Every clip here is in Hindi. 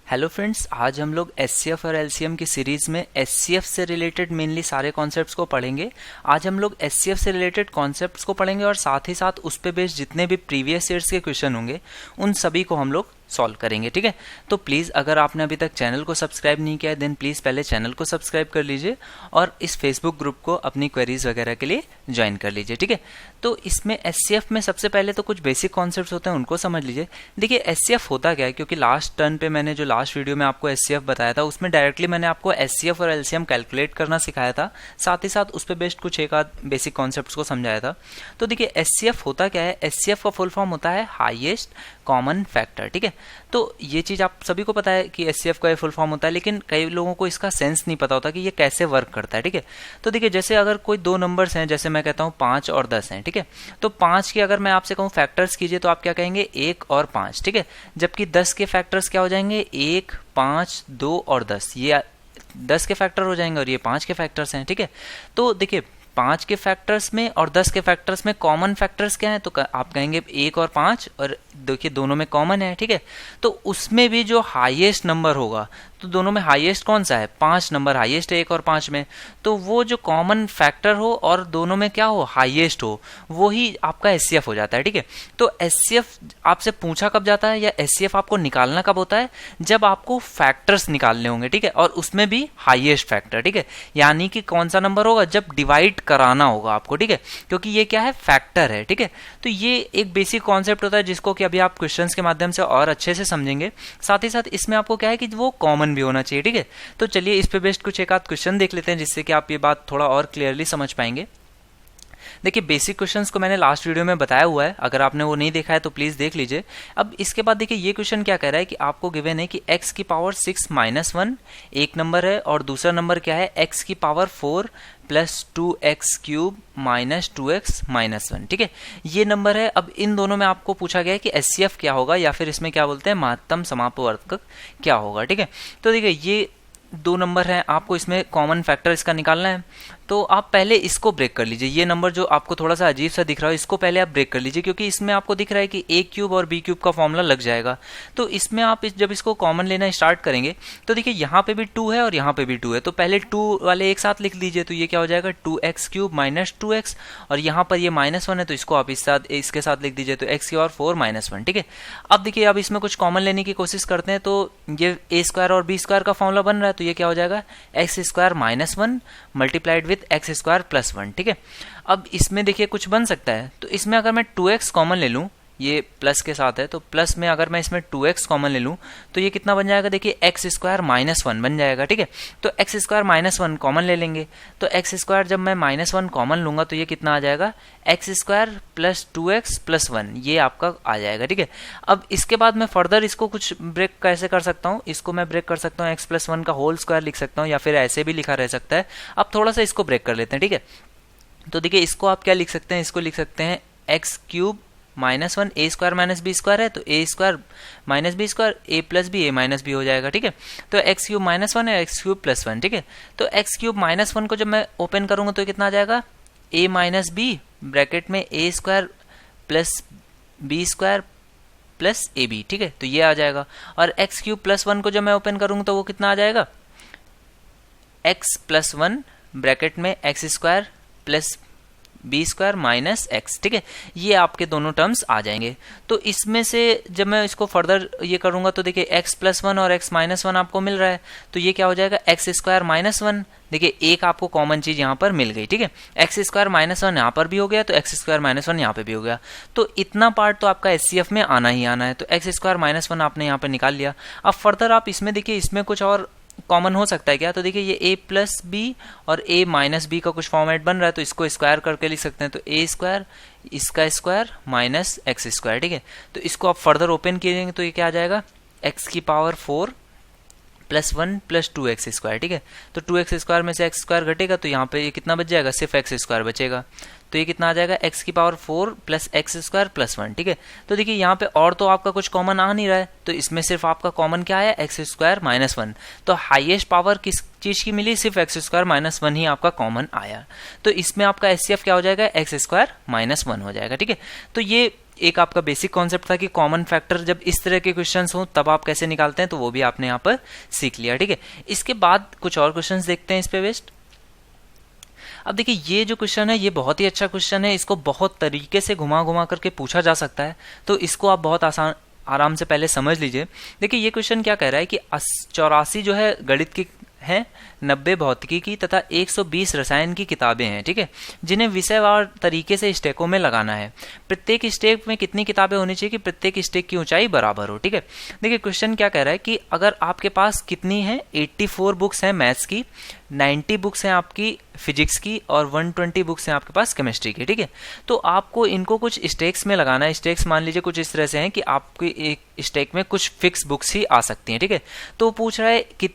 हेलो फ्रेंड्स, आज हम लोग एचसीएफ और एलसीएम की सीरीज़ में एचसीएफ से रिलेटेड मेनली सारे कॉन्सेप्ट्स को पढ़ेंगे। आज हम लोग एचसीएफ से रिलेटेड कॉन्सेप्ट्स को पढ़ेंगे और साथ ही साथ उस पे बेस्ड जितने भी प्रीवियस ईयर्स के क्वेश्चन होंगे उन सभी को हम लोग सॉल्व करेंगे। ठीक है, तो प्लीज़ अगर आपने अभी तक चैनल को सब्सक्राइब नहीं किया है देन प्लीज़ पहले चैनल को सब्सक्राइब कर लीजिए और इस फेसबुक ग्रुप को अपनी क्वेरीज वगैरह के लिए ज्वाइन कर लीजिए। ठीक है, तो इसमें एचसीएफ में सबसे पहले तो कुछ बेसिक कॉन्सेप्ट्स होते हैं उनको समझ लीजिए। देखिए एचसीएफ होता क्या है, क्योंकि लास्ट टर्न पे मैंने जो लास्ट वीडियो में आपको एचसीएफ बताया था उसमें डायरेक्टली मैंने आपको एचसीएफ और एलसीएम कैलकुलेट करना सिखाया था, साथ ही साथ उस पर बेस्ड कुछ एक आध बेसिक कॉन्सेप्ट्स को समझाया था। तो देखिए एचसीएफ होता क्या है, एचसीएफ का फुल फॉर्म होता है हाईएस्ट कॉमन फैक्टर। ठीक है, तो ये चीज़ आप सभी को पता है कि एचसीएफ का फुल फॉर्म होता है, लेकिन कई लोगों को इसका सेंस नहीं पता होता कि ये कैसे वर्क करता है। ठीक है, तो देखिए जैसे अगर कोई दो नंबर्स हैं, जैसे मैं कहता हूँ 5 और 10 हैं। ठीक है, तो 5 के अगर मैं आपसे कहूँ फैक्टर्स कीजिए तो आप क्या कहेंगे 1 और 5। ठीक है, जबकि 10 के फैक्टर्स क्या हो जाएंगे 1, 5, 2 और 10। ये 10 के फैक्टर हो जाएंगे और ये 5 के फैक्टर्स हैं। ठीक है, तो देखिए 5 के फैक्टर्स में और 10 के फैक्टर्स में कॉमन फैक्टर्स क्या हैं, तो आप कहेंगे 1 और 5, और देखिए दोनों में कॉमन है। ठीक है, तो उसमें भी जो हाईएस्ट नंबर होगा, तो दोनों में हाईएस्ट कौन सा है, 5 नंबर हाईएस्ट है 1 और 5 में, तो वो जो कॉमन फैक्टर हो और दोनों में क्या हो हाईएस्ट हो, वो ही आपका एचसीएफ हो जाता है। ठीक है, तो एचसीएफ आपसे पूछा कब जाता है या एचसीएफ आपको निकालना कब होता है, जब आपको फैक्टर्स निकालने होंगे। ठीक है, और उसमें भी हाईएस्ट फैक्टर। ठीक है, यानी कि कौन सा नंबर होगा, जब डिवाइड कराना होगा आपको। ठीक है, क्योंकि ये क्या है फैक्टर है। ठीक है, तो ये एक बेसिक कॉन्सेप्ट होता है जिसको कि अभी आप क्वेश्चंस के माध्यम से और अच्छे से समझेंगे। साथ ही साथ इसमें आपको क्या है कि वो कॉमन भी होना चाहिए। ठीक है, तो चलिए इस पे बेस्ड कुछ एक आध क्वेश्चन देख लेते हैं जिससे कि आप ये बात थोड़ा और क्लियरली समझ पाएंगे। देखिए बेसिक क्वेश्चंस को मैंने लास्ट वीडियो में बताया हुआ है, अगर आपने वो नहीं देखा है तो प्लीज देख लीजिए। अब इसके बाद देखिए ये क्वेश्चन क्या कह रहा है कि आपको गिवन है कि x की पावर 6 - 1 एक नंबर है, और दूसरा नंबर क्या है x की power 4 plus 2x³ minus 2x - 1। ठीक है, ये नंबर है। अब इन दोनों में आपको पूछा गया है कि एचसीएफ क्या होगा, या फिर इसमें क्या बोलते हैं महत्तम समापवर्तक क्या होगा। ठीक है, तो देखिए ये दो नंबर हैं, आपको इसमें कॉमन फैक्टर इसका निकालना है। तो आप पहले इसको ब्रेक कर लीजिए, ये नंबर जो आपको थोड़ा सा अजीब सा दिख रहा है इसको पहले आप ब्रेक कर लीजिए, क्योंकि इसमें आपको दिख रहा है कि a³ और b³ का फॉर्मूला लग जाएगा। तो इसमें आप जब इसको कॉमन लेना स्टार्ट करेंगे तो देखिए यहाँ पे भी 2 है और यहाँ पे भी 2 है, तो पहले 2 वाले एक साथ लिख लीजिए, तो ये क्या हो जाएगा 2x³ माइनस 2x, और यहाँ पर ये -1 है तो इसको आप इसके साथ लिख दीजिए, तो x की और 4 - 1। ठीक है, अब देखिए अब इसमें कुछ कॉमन लेने की कोशिश करते हैं, तो ये a² और b² का फॉर्मूला बन रहा है, तो ये क्या हो जाएगा x² - 1 मल्टीप्लाइड विथ x² + 1। ठीक है, अब इसमें देखिए कुछ बन सकता है, तो इसमें अगर मैं 2x कॉमन ले लूं, ये प्लस के साथ है तो प्लस में अगर मैं इसमें 2x कॉमन ले लूं तो ये कितना बन जाएगा, देखिए x² - 1 बन जाएगा। ठीक है, तो x² - 1 कॉमन ले लेंगे, तो x² जब मैं -1 कॉमन लूंगा तो ये कितना आ जाएगा x² + 2x + 1, ये आपका आ जाएगा। ठीक है, अब इसके बाद मैं फर्दर इसको कुछ ब्रेक कैसे कर सकता हूँ, इसको मैं ब्रेक कर सकता हूँ x + 1 का होल स्क्वायर लिख सकता हूँ, या फिर ऐसे भी लिखा रह सकता है। अब थोड़ा सा इसको ब्रेक कर लेते हैं। ठीक है, तो देखिए इसको आप क्या लिख सकते हैं, इसको लिख सकते हैं x³ - 1 a² - b² है, तो a² - b² a + b a - b हो जाएगा। ठीक है, तो x³ - 1 है x³ + 1। ठीक है, तो x³ - 1 को जब मैं ओपन करूंगा तो कितना आ जाएगा a - b ब्रैकेट में a² + b² + ab। ठीक है, तो ये आ जाएगा, और x³ + 1 को जब मैं ओपन करूंगा तो वो कितना आ जाएगा x + 1 ब्रैकेट में x² + b² - x। ठीक है, ये आपके दोनों टर्म्स आ जाएंगे। तो इसमें से जब मैं इसको फर्दर ये करूंगा तो देखिए x + 1 और x - 1 आपको मिल रहा है, तो ये क्या हो जाएगा x² - 1। देखिए एक आपको कॉमन चीज यहाँ पर मिल गई। ठीक है, x² - 1 यहाँ पर भी हो गया, तो x² - 1 यहाँ पे भी हो गया, तो इतना पार्ट तो आपका एचसीएफ में आना ही आना है। तो x² - 1 आपने यहाँ पर निकाल लिया। अब फर्दर आप इसमें देखिए इसमें कुछ और कॉमन हो सकता है क्या, तो देखिए ये a + b और a - b का कुछ फॉर्मेट बन रहा है, तो इसको स्क्वायर करके लिख सकते हैं, तो a² इसका स्क्वायर - x²। ठीक है, तो इसको आप फर्दर ओपन कीजिएंगे तो ये क्या आ जाएगा x की पावर 4 + 1 + 2x²। ठीक है, तो 2x² में से x² घटेगा तो यहाँ पे ये कितना बच जाएगा, सिर्फ x² बचेगा, तो ये कितना आ जाएगा x की पावर 4 + x² + 1। ठीक है, तो देखिए यहाँ पे और तो आपका कुछ कॉमन आ नहीं रहा है, तो इसमें सिर्फ आपका कॉमन क्या है x² - 1, तो हाईएस्ट पावर किस चीज की मिली, सिर्फ x² - 1 ही आपका कॉमन आया, तो इसमें आपका एचसीएफ क्या हो जाएगा x² - 1 हो जाएगा। ठीक है, तो ये एक आपका बेसिक कॉन्सेप्ट था कि कॉमन फैक्टर जब इस तरह के क्वेश्चंस हो तब आप कैसे निकालते हैं, तो वो भी आपने यहाँ पर सीख लिया। ठीक है, इसके बाद कुछ और क्वेश्चंस देखते हैं इस पे बेस्ड। अब देखिए ये जो क्वेश्चन है ये बहुत ही अच्छा क्वेश्चन है, इसको बहुत तरीके से घुमा घुमा करके पूछा जा सकता है, तो इसको आप बहुत आराम से पहले समझ लीजिए। देखिए ये क्वेश्चन क्या कह रहा है कि 84 जो है गणित की हैं, 90 भौतिकी की तथा 120 रसायन की किताबें हैं, ठीक है, जिन्हें विषयवार तरीके से स्टेकों में लगाना है। प्रत्येक स्टेक में कितनी किताबें होनी चाहिए कि प्रत्येक स्टेक की ऊंचाई बराबर हो। ठीक है, देखिए क्वेश्चन क्या कह रहा है कि अगर आपके पास कितनी है 84 बुक्स हैं मैथ्स की, 90 बुक्स हैं आपकी फिजिक्स की और 120 बुक्स हैं आपके पास केमिस्ट्री की। ठीक है, तो आपको इनको कुछ स्टेक्स में लगाना है। स्टेक्स मान लीजिए कुछ इस तरह से हैं कि आपकी एक स्टेक में कुछ फिक्स बुक्स ही आ सकती हैं। ठीक है, तो पूछ रहा है कि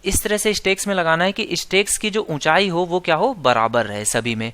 इस तरह से स्टेक्स में लगाना है कि स्टेक्स की जो ऊंचाई हो वो क्या हो, बराबर रहे सभी में।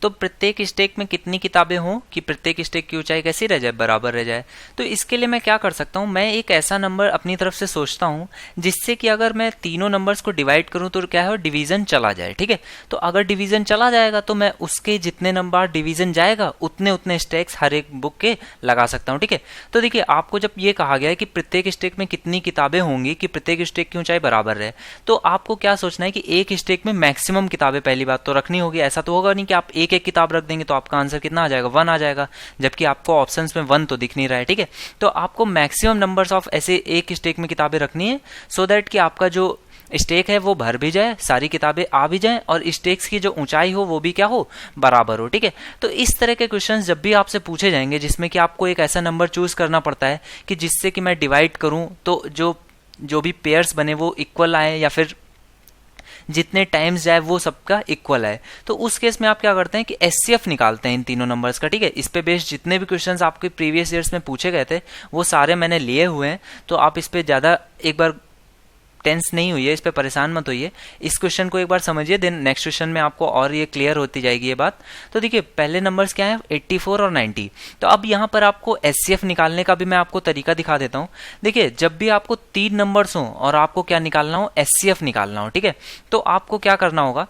तो प्रत्येक स्टेक में कितनी किताबें हों कि प्रत्येक स्टेक की ऊंचाई कैसी रह जाए, बराबर रह जाए। तो इसके लिए मैं क्या कर सकता हूं, मैं एक ऐसा नंबर अपनी तरफ से सोचता हूं जिससे कि अगर मैं तीनों नंबर्स को डिवाइड करूं तो क्या है, डिवीजन चला जाए। ठीक है, तो अगर डिवीजन चला जाएगा तो मैं उसके जितने नंबर डिवीजन जाएगा उतने उतने स्टेक्स हर एक बुक के लगा सकता हूं। ठीक है, तो देखिए आपको जब ये कहा गया है कि प्रत्येक स्टेक में कितनी किताबें होंगी कि प्रत्येक स्टेक की ऊंचाई बराबर रहे, तो आपको क्या सोचना है कि एक स्टेक में मैक्सिमम किताबें पहली बात तो रखनी होगी। ऐसा तो होगा नहीं कि आप एक एक किताब रख देंगे तो आपका आंसर कितना आ जाएगा, 1 आ जाएगा, जबकि आपको ऑप्शंस में 1 तो दिख नहीं रहा है। ठीक है, तो आपको मैक्सिमम नंबर्स ऑफ ऐसे एक स्टेक में किताबें रखनी है सो दैट कि आपका जो स्टेक है वो भर भी जाए, सारी किताबें आ भी जाएं और स्टेक्स की जो ऊंचाई हो वो भी क्या हो, बराबर हो। ठीक है, तो इस तरह के क्वेश्चंस जब भी आपसे पूछे जाएंगे जिसमें कि आपको एक ऐसा नंबर चूज करना पड़ता है कि जिससे कि मैं डिवाइड करूं तो जो भी पेयर्स बने वो इक्वल आए या फिर जितने टाइम्स जाए वो सबका इक्वल है, तो उस केस में आप क्या करते हैं कि एचसीएफ निकालते हैं इन तीनों नंबर्स का। ठीक है, इस पे बेस्ड जितने भी क्वेश्चंस आपके प्रीवियस ईयर्स में पूछे गए थे वो सारे मैंने लिए हुए हैं, तो आप इस पे ज्यादा एक बार टेंस नहीं हुई है, इस पे परेशान मत होइए, इस क्वेश्चन को एक बार समझिए, देन नेक्स्ट क्वेश्चन में आपको और ये क्लियर होती जाएगी ये बात। तो देखिए पहले नंबर्स क्या है, 84 और 90। तो अब यहाँ पर आपको एचसीएफ निकालने का भी मैं आपको तरीका दिखा देता हूँ। देखिए जब भी आपको 3 नंबर्स हो और आपको क्या निकालना हो, एचसीएफ निकालना हो, ठीक है, तो आपको क्या करना होगा,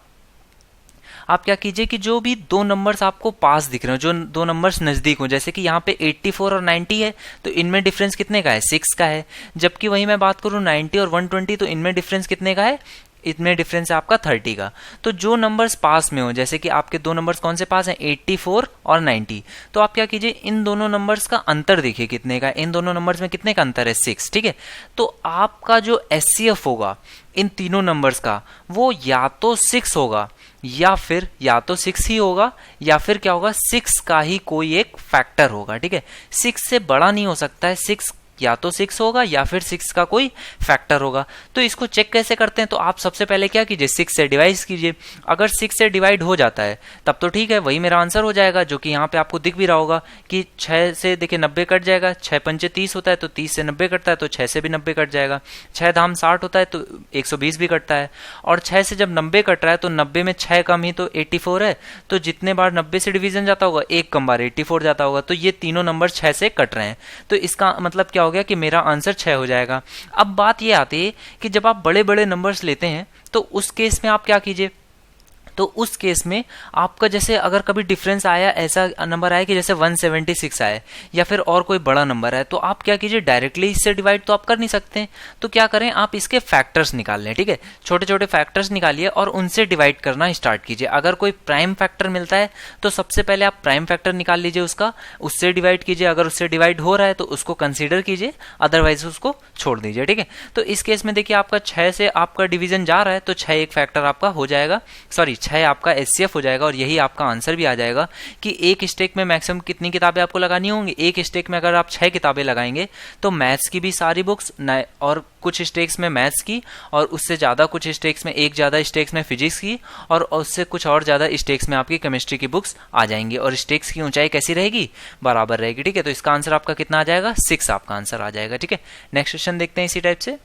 आप क्या कीजिए कि जो भी 2 नंबर्स आपको पास दिख रहे हो, जो 2 नंबर्स नजदीक हो, जैसे कि यहाँ पे 84 और 90 है तो इनमें डिफरेंस कितने का है, 6 का है। जबकि वही मैं बात करूँ 90 और 120 तो इनमें डिफरेंस कितने का है, इतने डिफरेंस है आपका 30 का। तो जो नंबर्स पास में हो, जैसे कि आपके 2 नंबर्स कौन से पास हैं, 84 और 90, तो आप क्या कीजिए इन दोनों नंबर्स का अंतर देखिए कितने का, इन दोनों नंबर्स में कितने का अंतर है, 6। ठीक है, तो आपका जो एचसीएफ होगा इन तीनों नंबर्स का वो या तो 6 होगा या तो 6 ही होगा या फिर क्या होगा, 6 का ही कोई एक फैक्टर होगा। ठीक है, 6 से बड़ा नहीं हो सकता है, 6 या तो 6 होगा या फिर 6 का कोई फैक्टर होगा। तो इसको चेक कैसे करते हैं, तो आप सबसे पहले क्या कीजिए, 6 से डिवाइड कीजिए। अगर 6 से डिवाइड हो जाता है तब तो ठीक है, वही मेरा आंसर हो जाएगा, जो कि यहाँ पे आपको दिख भी रहा होगा कि 6 से देखिए 90 कट जाएगा, 6 पंचे 30 होता है तो 30 से 90 कटता है तो 6 से भी 90 कट जाएगा, 6 धाम 60 होता है तो 120 भी कटता है, और 6 से जब 90 कट रहा है तो 90 में 6 कम ही तो 84 है, तो जितने बार 90 से डिवीजन जाता होगा एक कम बार 84 जाता होगा, तो ये तीनों नंबर 6 से कट रहे हैं। तो इसका मतलब क्या हो गया कि मेरा आंसर 6 हो जाएगा। अब बात ये आती है कि जब आप बड़े बड़े नंबर्स लेते हैं तो उस केस में आप क्या कीजिए, तो उस केस में आपका जैसे अगर कभी डिफरेंस आया, ऐसा नंबर आया कि जैसे 176 आए या फिर और कोई बड़ा नंबर है, तो आप क्या कीजिए डायरेक्टली इससे डिवाइड तो आप कर नहीं सकते, तो क्या करें आप इसके फैक्टर्स निकाल लें। ठीक है, छोटे छोटे फैक्टर्स निकालिए और उनसे डिवाइड करना स्टार्ट कीजिए। अगर कोई प्राइम फैक्टर मिलता है तो सबसे पहले आप प्राइम फैक्टर निकाल लीजिए उसका, उससे डिवाइड कीजिए, अगर उससे डिवाइड हो रहा है तो उसको कंसीडर कीजिए, अदरवाइज उसको छोड़ दीजिए। ठीक है, तो इस केस में देखिए आपका 6 से आपका डिवीजन जा रहा है तो 6 एक फैक्टर आपका हो जाएगा, सॉरी 6 आपका एचसीएफ हो जाएगा, और यही आपका आंसर भी आ जाएगा कि एक स्टेक में मैक्सिमम कितनी किताबें आपको लगानी होंगी। एक स्टेक में अगर आप 6 किताबें लगाएंगे तो मैथ्स की भी सारी बुक्स और कुछ स्टेक्स में मैथ्स की, और उससे ज्यादा कुछ स्टेक्स में, एक ज्यादा स्टेक्स में फिजिक्स की, और उससे कुछ और ज्यादा स्टेक्स में आपकी केमिस्ट्री की बुक्स आ जाएंगी, और स्टेक्स की ऊंचाई कैसी रहेगी, बराबर रहेगी। ठीक है, तो इसका आंसर आपका कितना आ जाएगा, 6 आपका आंसर आ जाएगा। ठीक है, नेक्स्ट क्वेश्चन देखते हैं इसी टाइप से।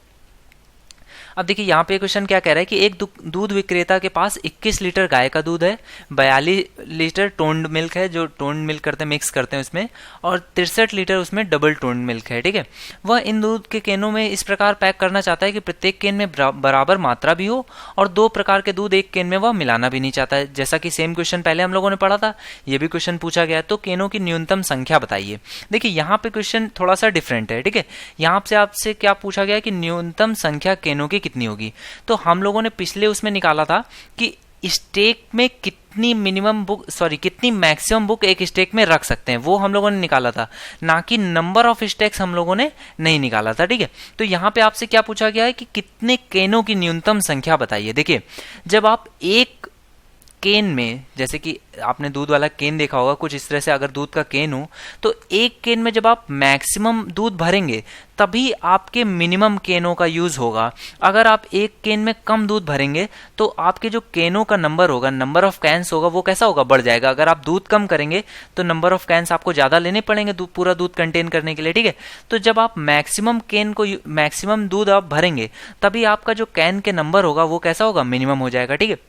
अब देखिए यहाँ पे क्वेश्चन क्या कह रहा है कि एक दूध विक्रेता के पास 21 लीटर गाय का दूध है, 42 लीटर टोन्ड मिल्क है, जो टोन्ड मिल्क करते हैं मिक्स करते हैं उसमें, और 63 लीटर उसमें डबल टोन्ड मिल्क है। ठीक है, वह इन दूध के कैनों में इस प्रकार पैक करना चाहता है कि प्रत्येक कैन में बराबर मात्रा भी हो और 2 प्रकार के दूध एक कैन में वह मिलाना भी नहीं चाहता है। जैसा कि सेम क्वेश्चन पहले हम लोगों ने पढ़ा था, ये भी क्वेश्चन पूछा गया। तो कैनों की न्यूनतम संख्या बताइए। देखिए यहाँ पे क्वेश्चन थोड़ा सा डिफरेंट है। ठीक है, यहाँ से आपसे क्या पूछा गया कि न्यूनतम संख्या कैनों की कितनी होगी। तो हम लोगों ने पिछले उसमें निकाला था कि स्टेक में कितनी कितनी मैक्सिमम बुक एक स्टेक में रख सकते हैं, वो हम लोगों ने निकाला था, ना कि नंबर ऑफ स्टेक्स हम लोगों ने नहीं निकाला था। ठीक है, तो यहाँ पे आपसे क्या पूछा गया है कि कितने कैनों की न्यूनतम संख्या बताइए। देखिए जब आप एक केन में, जैसे कि आपने दूध वाला केन देखा होगा कुछ इस तरह से, अगर दूध का केन हो तो एक केन में जब आप मैक्सिमम दूध भरेंगे तभी आपके मिनिमम केनों का यूज होगा। अगर आप एक केन में कम दूध भरेंगे तो आपके जो केनों का नंबर होगा, नंबर ऑफ कैंस होगा, वो कैसा होगा, बढ़ जाएगा। अगर आप दूध कम करेंगे तो नंबर ऑफ कैंस आपको ज्यादा लेने पड़ेंगे पूरा दूध कंटेन करने के लिए। ठीक है, तो जब आप मैक्सिमम दूध आप भरेंगे तभी आपका जो कैन के नंबर होगा वो कैसा होगा, मिनिमम हो जाएगा। ठीक है,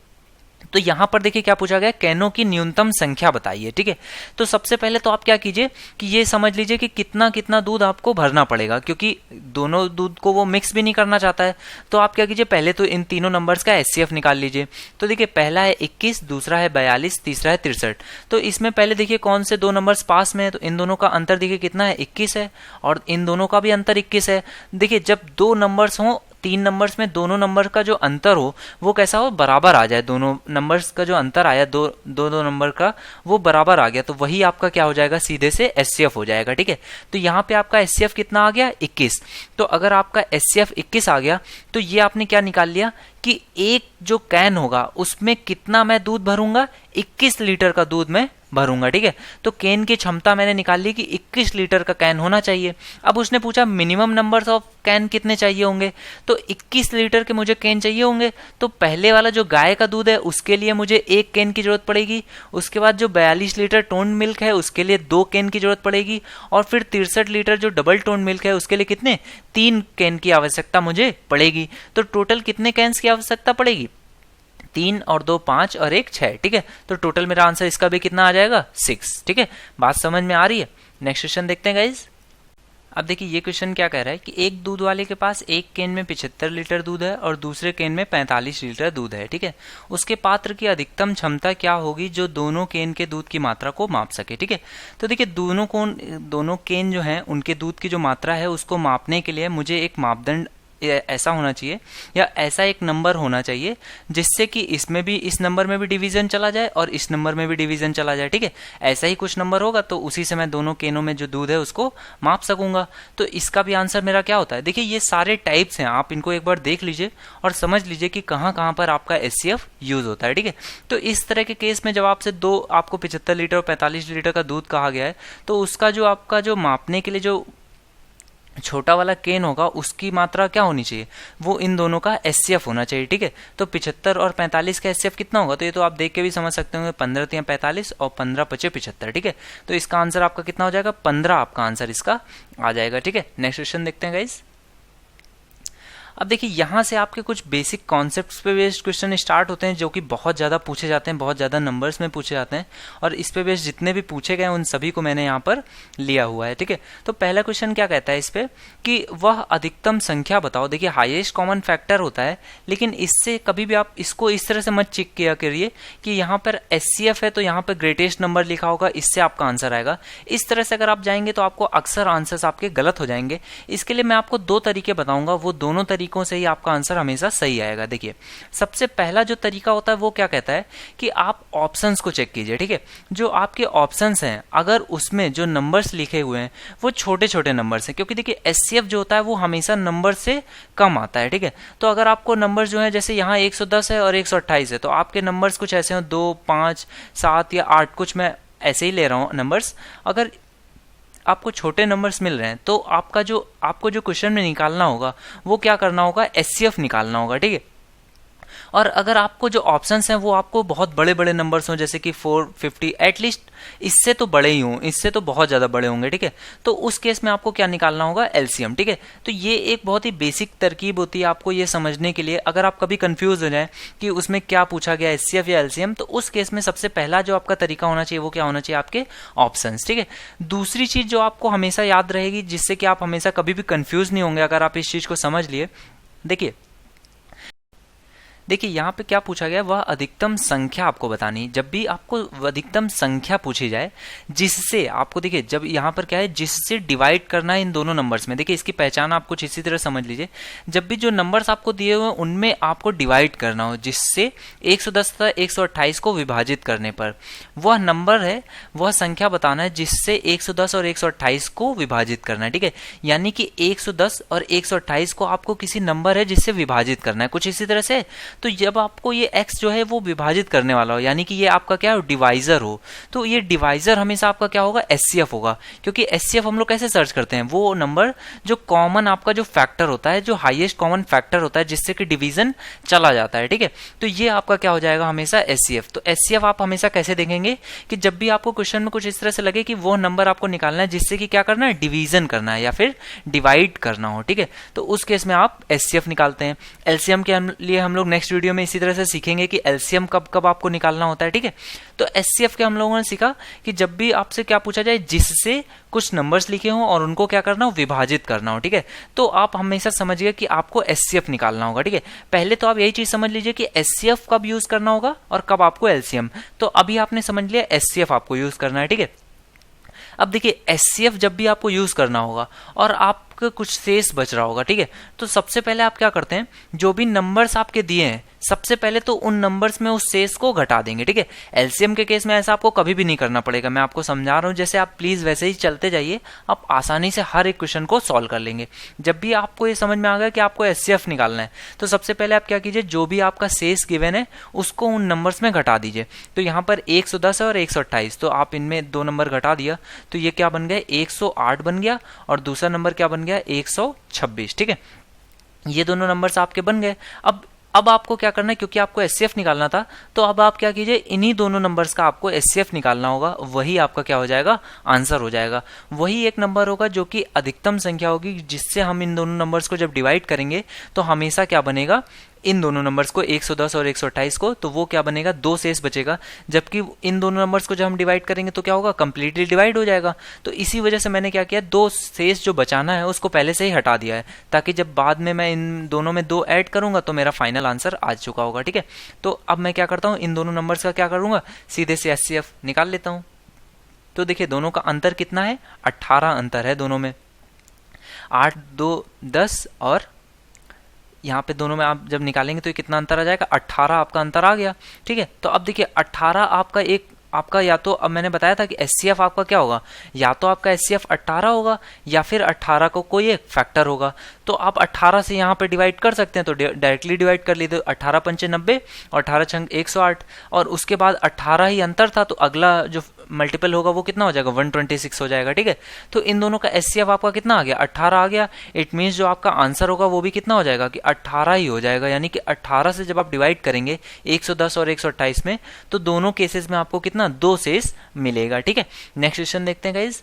तो यहां पर देखिए क्या पूछा गया, कैनों की न्यूनतम संख्या बताइए। ठीक है, तो सबसे पहले तो आप क्या कीजिए कि ये समझ लीजिए कि कितना कितना दूध आपको भरना पड़ेगा, क्योंकि दोनों दूध को वो मिक्स भी नहीं करना चाहता है। तो आप क्या कीजिए, पहले तो इन तीनों नंबर्स का एचसीएफ निकाल लीजिए। तो देखिए पहला है 21, दूसरा है 42, तीसरा है 63। तो इसमें पहले देखिए कौन से 2 नंबर्स पास में है, तो इन दोनों का अंतर देखिए कितना है, 21 है, और इन दोनों का भी अंतर 21 है। देखिए जब 2 नंबर्स हों, 3 नंबर्स में दोनों नंबर का जो अंतर हो वो कैसा हो, बराबर आ जाए। दोनों नंबर्स का जो अंतर आया दो नंबर का, वो बराबर आ गया, तो वही आपका क्या हो जाएगा, सीधे से एचसीएफ हो जाएगा। ठीक है, तो यहाँ पे आपका एचसीएफ कितना आ गया, 21। तो अगर आपका एचसीएफ 21 आ गया तो ये आपने क्या निकाल लिया कि एक जो कैन होगा उसमें कितना मैं दूध भरूंगा, 21 लीटर का दूध मैं भरूंगा। ठीक है, तो कैन की क्षमता मैंने निकाल ली कि 21 लीटर का कैन होना चाहिए। अब उसने पूछा मिनिमम नंबर्स ऑफ कैन कितने चाहिए होंगे, तो 21 लीटर के मुझे कैन चाहिए होंगे। तो पहले वाला जो गाय का दूध है उसके लिए मुझे 1 कैन की जरूरत पड़ेगी, उसके बाद जो 42 लीटर टोन मिल्क है उसके लिए 2 कैन की जरूरत पड़ेगी, और फिर 63 लीटर जो डबल टोन मिल्क है उसके लिए कितने, 3 कैन की आवश्यकता मुझे पड़ेगी। तो टोटल कितने कैन्स की आवश्यकता पड़ेगी, 3 और 2 5 और 1 6। ठीक है, तो टोटल मेरा आंसर इसका भी कितना आ जाएगा, 6। ठीक है, बात समझ में आ रही है। नेक्स्ट क्वेश्चन देखते हैं गाइज। अब देखिए ये क्वेश्चन क्या कह रहा है कि एक दूध वाले के पास एक केन में 75 लीटर दूध है और दूसरे केन में 45 लीटर दूध है। ठीक है, उसके पात्र की अधिकतम क्षमता क्या होगी जो दोनों केन के दूध की मात्रा को माप सके। ठीक है, तो देखिए दोनों केन जो हैं उनके दूध की जो मात्रा है उसको मापने के लिए मुझे एक मापदंड ऐसा होना चाहिए या ऐसा एक नंबर होना चाहिए जिससे कि इसमें भी, इस नंबर में भी डिवीजन चला जाए और इस नंबर में भी डिवीजन चला जाए। ठीक है, ऐसा ही कुछ नंबर होगा तो उसी से मैं दोनों केनों में जो दूध है उसको माप सकूंगा। तो इसका भी आंसर मेरा क्या होता है, देखिए ये सारे टाइप्स हैं, आप इनको एक बार देख लीजिए और समझ लीजिए कि कहाँ कहाँ पर आपका एचसीएफ यूज होता है। ठीक है, तो इस तरह के केस में जब आपसे आपको 75 लीटर और 45 लीटर का दूध कहा गया है तो उसका जो आपका जो मापने के लिए जो छोटा वाला केन होगा उसकी मात्रा क्या होनी चाहिए, वो इन दोनों का एचसीएफ होना चाहिए। ठीक है, तो 75 और 45 का एचसीएफ कितना होगा, तो ये तो आप देख के भी समझ सकते होंगे, 15 3 45 और 15 5 75। ठीक है, तो इसका आंसर आपका कितना हो जाएगा, 15 आपका आंसर इसका आ जाएगा। ठीक है, नेक्स्ट क्वेश्चन देखते हैं गाइस। अब देखिए यहाँ से आपके कुछ बेसिक कॉन्सेप्ट्स पे बेस्ड क्वेश्चन स्टार्ट होते हैं जो कि बहुत ज़्यादा पूछे जाते हैं, बहुत ज़्यादा नंबर्स में पूछे जाते हैं, और इस पे बेस्ड जितने भी पूछे गए उन सभी को मैंने यहाँ पर लिया हुआ है। ठीक है, तो पहला क्वेश्चन क्या कहता है इस पे कि वह अधिकतम संख्या बताओ। देखिए हाईएस्ट कॉमन फैक्टर होता है, लेकिन इससे कभी भी आप इसको इस तरह से मत चेक किया करिए कि यहाँ पर एचसीएफ है तो यहाँ पर ग्रेटेस्ट नंबर लिखा होगा, इससे आपका आंसर आएगा। इस तरह से अगर आप जाएंगे तो आपको अक्सर आंसर्स आपके गलत हो जाएंगे। इसके लिए मैं आपको 2 तरीके बताऊंगा, वो दोनों तरीकों से ही आपका आंसर हमेशा सही आएगा। देखिए सबसे पहला जो तरीका होता है वो क्या कहता है कि आप ऑप्शंस को चेक कीजिए। ठीक है, जो आपके ऑप्शंस हैं अगर उसमें जो नंबर्स लिखे हुए हैं वो छोटे छोटे नंबर्स हैं, क्योंकि देखिए एचसीएफ जो होता है वो हमेशा नंबर से कम आता है। ठीक है, तो अगर आपको नंबर्स जो है जैसे यहाँ 110 है और 128 है तो आपके नंबर्स कुछ ऐसे हो 2 5 7 या 8, कुछ मैं ऐसे ही ले रहा हूँ नंबर्स। अगर आपको छोटे नंबर्स मिल रहे हैं तो आपको जो क्वेश्चन में निकालना होगा वो क्या करना होगा, एचसीएफ निकालना होगा। ठीक है, और अगर आपको जो ऑप्शंस हैं वो आपको बहुत बड़े बड़े नंबर्स हों, जैसे कि 450, एटलीस्ट इससे तो बड़े ही हों, इससे तो बहुत ज़्यादा बड़े होंगे, ठीक है, तो उस केस में आपको क्या निकालना होगा, एलसीएम, ठीक है। तो ये एक बहुत ही बेसिक तरकीब होती है आपको ये समझने के लिए। अगर आप कभी कंफ्यूज हो जाए कि उसमें क्या पूछा गया, एचसीएफ या एलसीएम, तो उस केस में सबसे पहला जो आपका तरीका होना चाहिए वो क्या होना चाहिए, आपके ऑप्शंस, ठीक है। दूसरी चीज जो आपको हमेशा याद रहेगी, जिससे कि आप हमेशा कभी भी कंफ्यूज नहीं होंगे अगर आप इस चीज को समझ लिए, देखिए यहाँ पे क्या पूछा गया, वह अधिकतम संख्या आपको बतानी। जब भी आपको अधिकतम संख्या पूछी जाए जिससे आपको, देखिए जब यहाँ पर क्या है, जिससे डिवाइड करना है इन दोनों नंबर्स में, देखिए इसकी पहचान आप कुछ इसी तरह समझ लीजिए। जब भी जो नंबर्स आपको दिए हुए हैं उनमें आपको डिवाइड करना हो, जिससे 110 तथा 128 को विभाजित करने पर वह नंबर है, वह संख्या बताना है जिससे 110 और 128 को विभाजित करना है, ठीक है। यानी कि 110 और 128 को आपको किसी नंबर है जिससे विभाजित करना है, कुछ इसी तरह से। तो जब आपको ये x जो है वो विभाजित करने वाला हो, यानी कि ये आपका क्या हो, डिवाइजर हो, तो ये डिवाइजर हमेशा आपका क्या होगा, एचसीएफ होगा। क्योंकि एचसीएफ हम लोग कैसे सर्च करते हैं, वो नंबर जो कॉमन आपका जो फैक्टर होता है, जो हाईएस्ट कॉमन फैक्टर होता है जिससे कि डिवीजन चला जाता है, ठीक है। तो ये आपका क्या हो जाएगा, हमेशा एचसीएफ। तो एचसीएफ आप हमेशा कैसे देखेंगे कि जब भी आपको क्वेश्चन में कुछ इस तरह से लगे कि वो नंबर आपको निकालना है जिससे कि क्या करना है, डिवीजन करना है या फिर डिवाइड करना हो, ठीक है, तो उस केस में आप एचसीएफ निकालते हैं। एलसीएम के लिए हम लोग नेक्स्ट वीडियो में इसी तरह से सीखेंगे कि एलसीएम कब कब आपको निकालना होता है, ठीक है। तो एचसीएफ के हम लोगों ने सीखा कि जब भी आपसे क्या पूछा जाए जिससे कुछ नंबर्स लिखे हों और उनको क्या करना हो, विभाजित करना हो, ठीक है। तो आप हमेशा समझिए कि आपको एचसीएफ निकालना होगा, ठीक है। पहले तो आप यही चीज समझ लीजिए कि एचसीएफ कब यूज करना होगा और कब आपको एलसीएम। तो अभी आपने समझ लिया एचसीएफ आपको यूज करना है, ठीक है। अब देखिए एचसीएफ जब भी आपको यूज करना होगा और आपका कुछ शेष बच रहा होगा, ठीक है, तो सबसे पहले आप क्या करते हैं, जो भी नंबर्स आपके दिए हैं सबसे पहले तो उन नंबर्स में उस शेष को घटा देंगे, ठीक है। एलसीएम के केस में ऐसा आपको कभी भी नहीं करना पड़ेगा, मैं आपको समझा रहा हूं, जैसे आप प्लीज वैसे ही चलते जाइए, आप आसानी से हर एक क्वेश्चन को सॉल्व कर लेंगे। जब भी आपको ये समझ में आ गया कि आपको एचसीएफ निकालना है, तो सबसे पहले आप क्या कीजिए, जो भी आपका शेष गिवन है उसको उन नंबर्स में घटा दीजिए। तो यहाँ पर 110 और 128, तो आप इनमें 2 नंबर घटा दिया, तो ये क्या बन गया, 108 बन गया, और दूसरा नंबर क्या बन गया, 126, ठीक है। ये दोनों नंबर्स आपके बन गए। अब आपको क्या करना है, क्योंकि आपको एचसीएफ निकालना था, तो अब आप क्या कीजिए, इन्हीं दोनों नंबर्स का आपको एचसीएफ निकालना होगा, वही आपका क्या हो जाएगा, आंसर हो जाएगा। वही एक नंबर होगा जो कि अधिकतम संख्या होगी, जिससे हम इन दोनों नंबर्स को जब डिवाइड करेंगे तो हमेशा क्या बनेगा, इन दोनों नंबर्स को 110 और 128 को, तो वो क्या बनेगा, 2 शेष बचेगा। जबकि इन दोनों नंबर्स को जब हम डिवाइड करेंगे तो क्या होगा, कंप्लीटली डिवाइड हो जाएगा। तो इसी वजह से मैंने क्या किया, 2 शेष जो बचाना है उसको पहले से ही हटा दिया है, ताकि जब बाद में मैं इन दोनों में 2 ऐड करूंगा तो मेरा फाइनल आंसर आ चुका होगा, ठीक है। तो अब मैं क्या करता हूं, इन दोनों नंबर्स का क्या करूंगा, सीधे से एचसीएफ निकाल लेता हूं। तो देखिए दोनों का अंतर कितना है, 18 अंतर है दोनों में, 8 2 10, और यहाँ पे दोनों में आप जब निकालेंगे तो ये कितना अंतर आ जाएगा, 18 आपका अंतर आ गया, ठीक है। तो अब देखिए 18 आपका या तो, अब मैंने बताया था कि एचसीएफ आपका क्या होगा, या तो आपका एचसीएफ 18 होगा या फिर 18 को कोई एक फैक्टर होगा। तो आप 18 से यहाँ पे डिवाइड कर सकते हैं, तो डायरेक्टली डिवाइड कर लीजिए, 18 पंचे 90 और 18 छंग 108, और उसके बाद 18 ही अंतर था, तो अगला जो मल्टीपल होगा वो कितना हो जाएगा, 126 हो जाएगा, ठीक है। तो इन दोनों का एचसीएफ आपका कितना आ गया, 18 आ गया। इट मीन्स जो आपका आंसर होगा वो भी कितना हो जाएगा, कि 18 ही हो जाएगा। यानी कि 18 से जब आप डिवाइड करेंगे 110 और 128 में, तो दोनों केसेस में आपको कितना, 2 शेष मिलेगा, ठीक है। नेक्स्ट क्वेश्चन देखते हैं गाइज।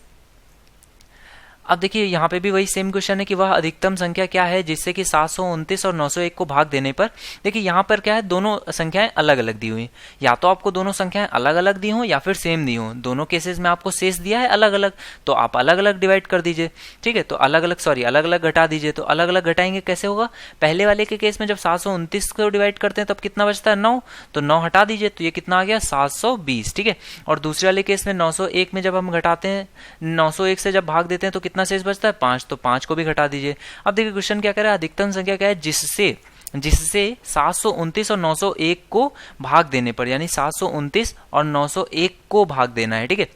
अब देखिए यहाँ पे भी वही सेम क्वेश्चन है कि वह अधिकतम संख्या क्या है जिससे कि 729 और 901 को भाग देने पर, देखिए यहाँ पर क्या है, दोनों संख्याएं अलग अलग दी हुई, या तो आपको दोनों संख्याएं अलग अलग दी हो या फिर सेम दी हो। दोनों केसेस में आपको शेष दिया है अलग अलग, तो आप अलग अलग डिवाइड कर दीजिए, ठीक है। तो अलग अलग घटा दीजिए। तो अलग अलग घटाएंगे कैसे होगा, पहले वाले के केस में जब 729 को डिवाइड करते हैं तब कितना बचता है, 9, तो 9 हटा दीजिए, तो ये कितना आ गया, 720, ठीक है। और दूसरे वाले केस में 901 में जब हम घटाते हैं, 901 से जब भाग देते हैं तो कितना शेष बचता है, 5, तो 5 को भी घटा दीजिए। अब देखिए क्वेश्चन क्या कह रहा है, अधिकतम संख्या क्या है जिससे 729 और 901 को भाग देने पर, यानी 729 और 901 को भाग देना है, ठीक है।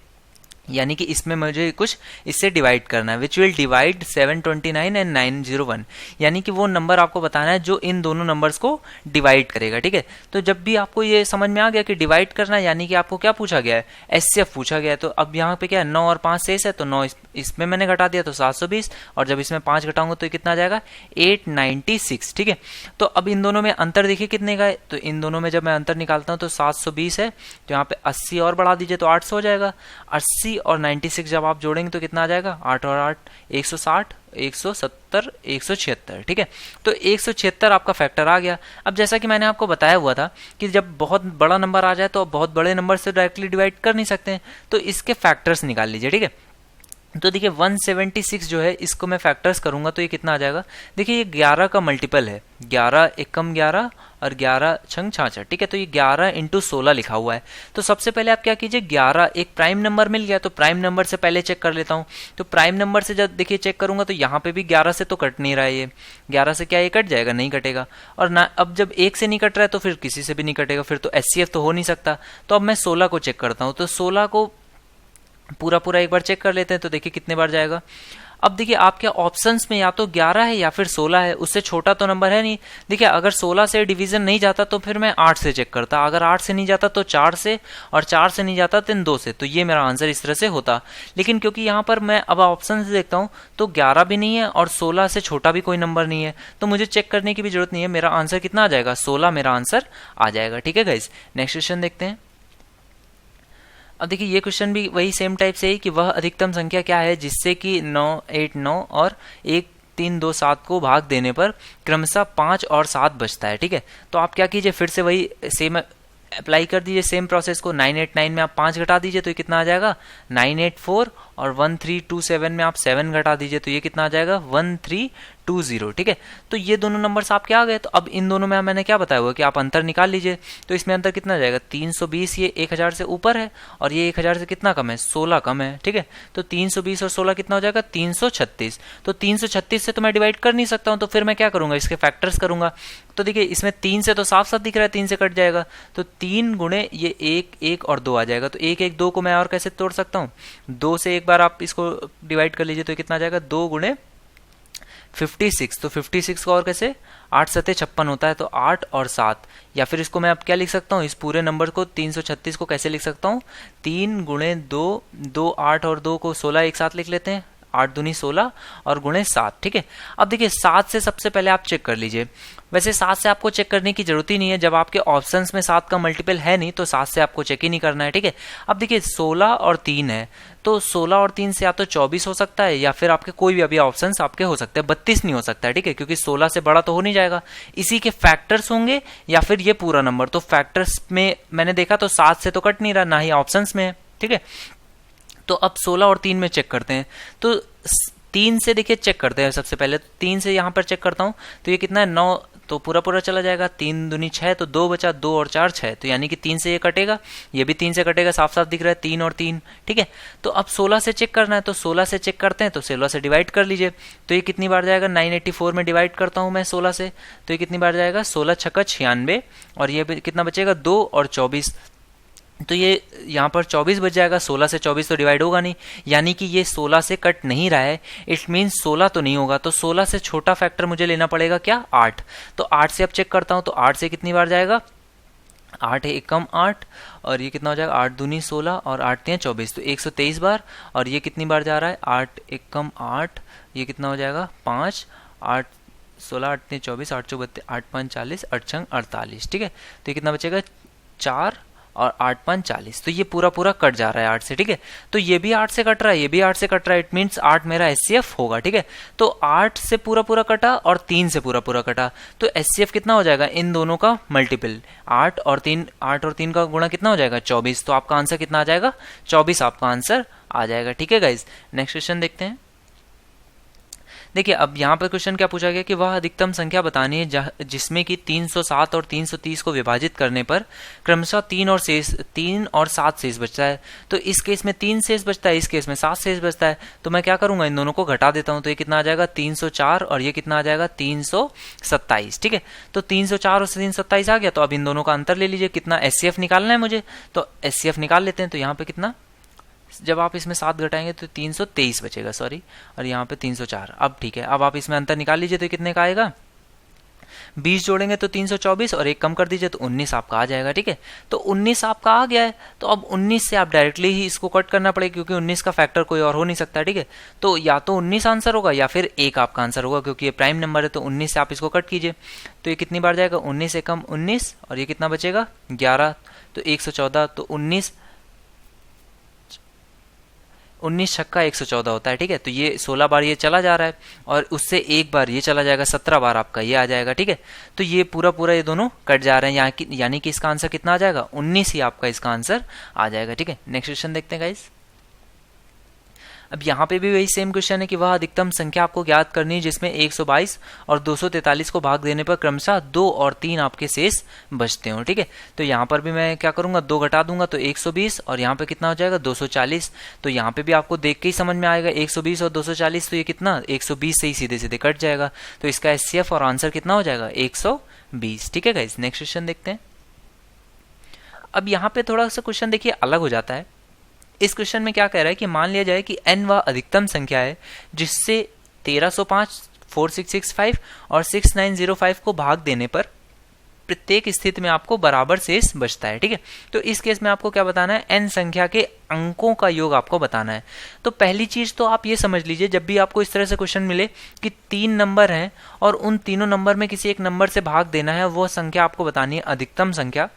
यानी कि इसमें मुझे कुछ इससे डिवाइड करना है, विच विल डिवाइड 729 एंड 901, यानी कि वो नंबर आपको बताना है जो इन दोनों नंबर्स को डिवाइड करेगा। ठीक है, तो जब भी आपको ये समझ में आ गया कि डिवाइड करना है, यानी कि आपको क्या पूछा गया है, एचसीएफ पूछा गया है, तो अब यहाँ पे क्या है, 9 और 5 शेष है, तो 9 इसमें मैंने घटा दिया तो 720, और जब इसमें 5 घटाऊंगा तो कितना आ जाएगा 896। ठीक है, तो अब इन दोनों में अंतर देखिए कितने का है, तो इन दोनों में जब मैं अंतर निकालता हूँ तो 720 है, तो यहाँ पे 80 और बढ़ा दीजिए तो 800 हो जाएगा। 80 और 96 जब आप जोड़ेंगे तो कितना आ जाएगा, 8 और 8 160, 170, 176। ठीक है, तो 176 आपका फैक्टर आ गया। अब जैसा कि मैंने आपको बताया हुआ था कि जब बहुत बड़ा नंबर आ जाए तो आप बहुत बड़े नंबर से डायरेक्टली डिवाइड कर नहीं सकते हैं, तो इसके फैक्टर्स निकाल लीजिए। ठीक है, तो देखिए 176 जो है इसको मैं फैक्टर्स करूंगा तो ये कितना आ जाएगा, देखिए ये 11 का मल्टीपल है, 11 एकम 11 और 11 छंग 66। ठीक है, तो ये 11 इंटू 16 लिखा हुआ है। तो सबसे पहले आप क्या कीजिए, 11 एक प्राइम नंबर मिल गया तो प्राइम नंबर से पहले चेक कर लेता हूं। तो प्राइम नंबर से जब देखिए चेक करूंगा तो यहाँ पे भी 11 से तो कट नहीं रहा है, ये 11 से क्या ये कट जाएगा, नहीं कटेगा। और ना अब जब 1 से नहीं कट रहा है तो फिर किसी से भी नहीं कटेगा, फिर तो एचसीएफ तो हो नहीं सकता। तो अब मैं 16 को चेक करता हूँ, तो 16 को पूरा पूरा एक बार चेक कर लेते हैं, तो देखिए कितने बार जाएगा। अब देखिए आपके ऑप्शंस में या तो 11 है या फिर 16 है, उससे छोटा तो नंबर है नहीं। देखिए अगर 16 से डिवीजन नहीं जाता तो फिर मैं 8 से चेक करता, अगर 8 से नहीं जाता तो 4 से, और 4 से नहीं जाता तो 2 से, तो ये मेरा आंसर इस तरह से होता। लेकिन क्योंकि यहाँ पर मैं अब ऑप्शन से देखता हूँ तो 11 भी नहीं है और 16 से छोटा भी कोई नंबर नहीं है, तो मुझे चेक करने की भी जरूरत नहीं है, मेरा आंसर कितना आ जाएगा, 16 मेरा आंसर आ जाएगा। ठीक है गाइस, नेक्स्ट क्वेश्चन देखते हैं। अब देखिए ये क्वेश्चन भी वही सेम टाइप से है कि वह अधिकतम संख्या क्या है जिससे कि 989 और 1327 को भाग देने पर क्रमशः 5 और 7 बचता है। ठीक है, तो आप क्या कीजिए, फिर से वही सेम अप्लाई कर दीजिए सेम प्रोसेस को। 989 में आप 5 घटा दीजिए तो ये कितना आ जाएगा 984, और 1327 में आप 7 घटा दीजिए तो ये कितना आ जाएगा 1320। ठीक है, तो ये दोनों नंबर्स आपके आ गए। तो अब इन दोनों में मैंने क्या बताया हुआ कि आप अंतर निकाल लीजिए, तो इसमें अंतर कितना जाएगा 320, ये 1000 से ऊपर है और ये 1000 से कितना कम है, 16 कम है। ठीक है, तो 320 और 16 कितना हो जाएगा 336। तो 336 से तो मैं डिवाइड कर नहीं सकता हूं, तो फिर मैं क्या करूंगा, इसके फैक्टर्स करूंगा। तो देखिए इसमें 3 से तो साफ साफ दिख रहा है 3 से कट जाएगा, तो 3 गुणे ये 1 1 और 2 आ जाएगा। तो 1 1 2 को मैं और कैसे तोड़ सकता हूँ, 2 से एक बार आप इसको डिवाइड कर लीजिए तो कितना आ जाएगा 2 गुणे 56। तो 56 को और कैसे, 8 सते 56 होता है, तो 8 और 7, या फिर इसको मैं अब क्या लिख सकता हूँ, इस पूरे नंबर को 336 को कैसे लिख सकता हूँ, 3 गुणे 2, 2 8 और 2 को 16 एक साथ लिख लेते हैं, 8 दूनी 16 और गुणे 7। ठीक है, अब देखिए 7 से सबसे पहले आप चेक कर लीजिए। वैसे 7 से आपको चेक करने की जरूरत ही नहीं है, जब आपके ऑप्शंस में 7 का मल्टीपल है नहीं तो 7 से आपको चेक ही नहीं करना है। ठीक है, अब देखिए 16 और 3 है, तो 16 और 3 से या तो 24 हो सकता है या फिर आपके कोई भी अभी ऑप्शंस आपके हो सकते हैं, 32 नहीं हो सकता है। ठीक है, क्योंकि 16 से बड़ा तो हो नहीं जाएगा, इसी के फैक्टर्स होंगे या फिर ये पूरा नंबर। तो फैक्टर्स में मैंने देखा तो 7 से तो कट नहीं रहा, ना ही ऑप्शंस में है। ठीक है, तो अब 16 और 3 में चेक करते हैं, तो 3 से देखिए चेक करते हैं सबसे पहले। तो 3 से यहाँ पर चेक करता हूँ तो ये कितना है 9, तो पूरा पूरा चला जाएगा, 3 दूनी 6, तो 2 बचा, 2 और 4 6, तो यानी कि 3 से ये कटेगा, ये भी 3 से कटेगा, साफ साफ दिख रहा है 3 और 3। ठीक है, तो अब 16 से चेक करना है, तो 16 से चेक करते हैं, तो 16 से डिवाइड कर लीजिए, तो ये कितनी बार जाएगा 984 में डिवाइड करता हूँ मैं 16 से, तो ये कितनी बार जाएगा 16 छक्का 96, और ये कितना बचेगा 2 और 24, तो ये यहाँ पर 24 बच जाएगा। 16 से 24 तो डिवाइड होगा नहीं, यानी कि ये 16 से कट नहीं रहा है, इट मीन्स 16 तो नहीं होगा। तो 16 से छोटा फैक्टर मुझे लेना पड़ेगा क्या, 8। तो 8 से अब चेक करता हूँ, तो 8 से कितनी बार जाएगा, 8 है एकम 8, और ये कितना हो जाएगा 8 दूनी 16 और 8 3 24, तो 123 बार। और ये कितनी बार जा रहा है 8 एकम 8, ये कितना हो जाएगा 5, 8 16 8 3 24, 8 4 32, 8 5 40, 8 6 48। ठीक है, तो ये कितना बचेगा 4 और 8 5 40, तो ये पूरा पूरा कट जा रहा है 8 से। ठीक है, तो ये भी 8 से कट रहा है, ये भी 8 से कट रहा है, इट मीन्स 8 मेरा एचसीएफ होगा। ठीक है, तो 8 से पूरा पूरा कटा और 3 से पूरा पूरा कटा, तो एचसीएफ कितना हो जाएगा इन दोनों का मल्टीपल, 8 और 3 का गुणा कितना हो जाएगा 24। तो आपका आंसर कितना आ जाएगा 24, आपका आंसर आ जाएगा। ठीक है गाइज, नेक्स्ट क्वेश्चन देखते हैं। देखिए अब यहाँ पर क्वेश्चन क्या पूछा गया कि वह अधिकतम संख्या बतानी है जिसमें कि 307 और 330 को विभाजित करने पर क्रमशः 3 और 7 शेष बचता है। तो इस केस में 3 शेष बचता है, इस केस में 7 शेष बचता है। तो मैं क्या करूंगा, इन दोनों को घटा देता हूं, तो ये कितना आ जाएगा 304 और ये कितना आ जाएगा 327। ठीक है, तो 304 और 327 आ गया। तो अब इन दोनों का अंतर ले लीजिए, कितना एचसीएफ निकालना है मुझे, तो एचसीएफ निकाल लेते हैं। तो यहाँ पे कितना जब आप इसमें 7 घटाएंगे तो 323 बचेगा, सॉरी, और यहाँ पे 304। अब ठीक है, अब आप इसमें अंतर निकाल लीजिए तो कितने का आएगा, 20 जोड़ेंगे तो 324 और 1 कम कर दीजिए तो 19 आपका आ जाएगा। ठीक है, तो 19 आपका आ गया है। तो अब 19 से आप डायरेक्टली ही इसको कट करना पड़ेगा क्योंकि 19 का फैक्टर कोई और हो नहीं सकता। ठीक है, तो या तो 19 आंसर होगा या फिर 1 आपका आंसर होगा, क्योंकि ये प्राइम नंबर है। तो 19 से आप इसको कट कीजिए तो ये कितनी बार जाएगा, 19 से कम 19, और ये कितना बचेगा 11, तो 114। तो 19 छक्का 114 होता है। ठीक है, तो ये 16 बार ये चला जा रहा है और उससे एक बार ये चला जाएगा, 17 बार आपका ये आ जाएगा। ठीक है, तो ये पूरा ये दोनों कट जा रहे हैं, यानी कि इसका आंसर कितना आ जाएगा, 19 ही आपका इसका आंसर आ जाएगा। ठीक है, नेक्स्ट क्वेश्चन देखते हैं गाइस। अब यहाँ पे भी वही सेम क्वेश्चन है कि वह अधिकतम संख्या आपको ज्ञात करनी है जिसमें 122 और 243 को भाग देने पर क्रमशः 2 और 3 आपके शेष बचते हो। ठीक है, तो यहाँ पर भी मैं क्या करूंगा, 2 घटा दूंगा तो 120, और यहाँ पे कितना हो जाएगा 240। तो यहाँ पे भी आपको देख के ही समझ में आएगा 120 और 240, तो ये कितना 120 से ही सीधे सीधे कट जाएगा। तो इसका एचसीएफ और आंसर कितना हो जाएगा 120। ठीक है गाइस, नेक्स्ट क्वेश्चन देखते हैं। अब यहाँ पे थोड़ा सा क्वेश्चन देखिए अलग हो जाता है। इस क्वेश्चन में क्या कह रहा है कि मान लिया जाए कि n वह अधिकतम संख्या है जिससे 1305, 4665 और 6905 को भाग देने पर प्रत्येक स्थिति में आपको बराबर शेष बचता है। ठीक है, तो इस केस में आपको क्या बताना है, n संख्या के अंकों का योग आपको बताना है। तो पहली चीज तो आप ये समझ लीजिए, जब भी आपको इस तरह से क्वेश्चन मिले कि 3 नंबर हैं और उन तीनों नंबर में किसी एक नंबर से भाग देना है, वो संख्या आपको बतानी है अधिकतम संख्या,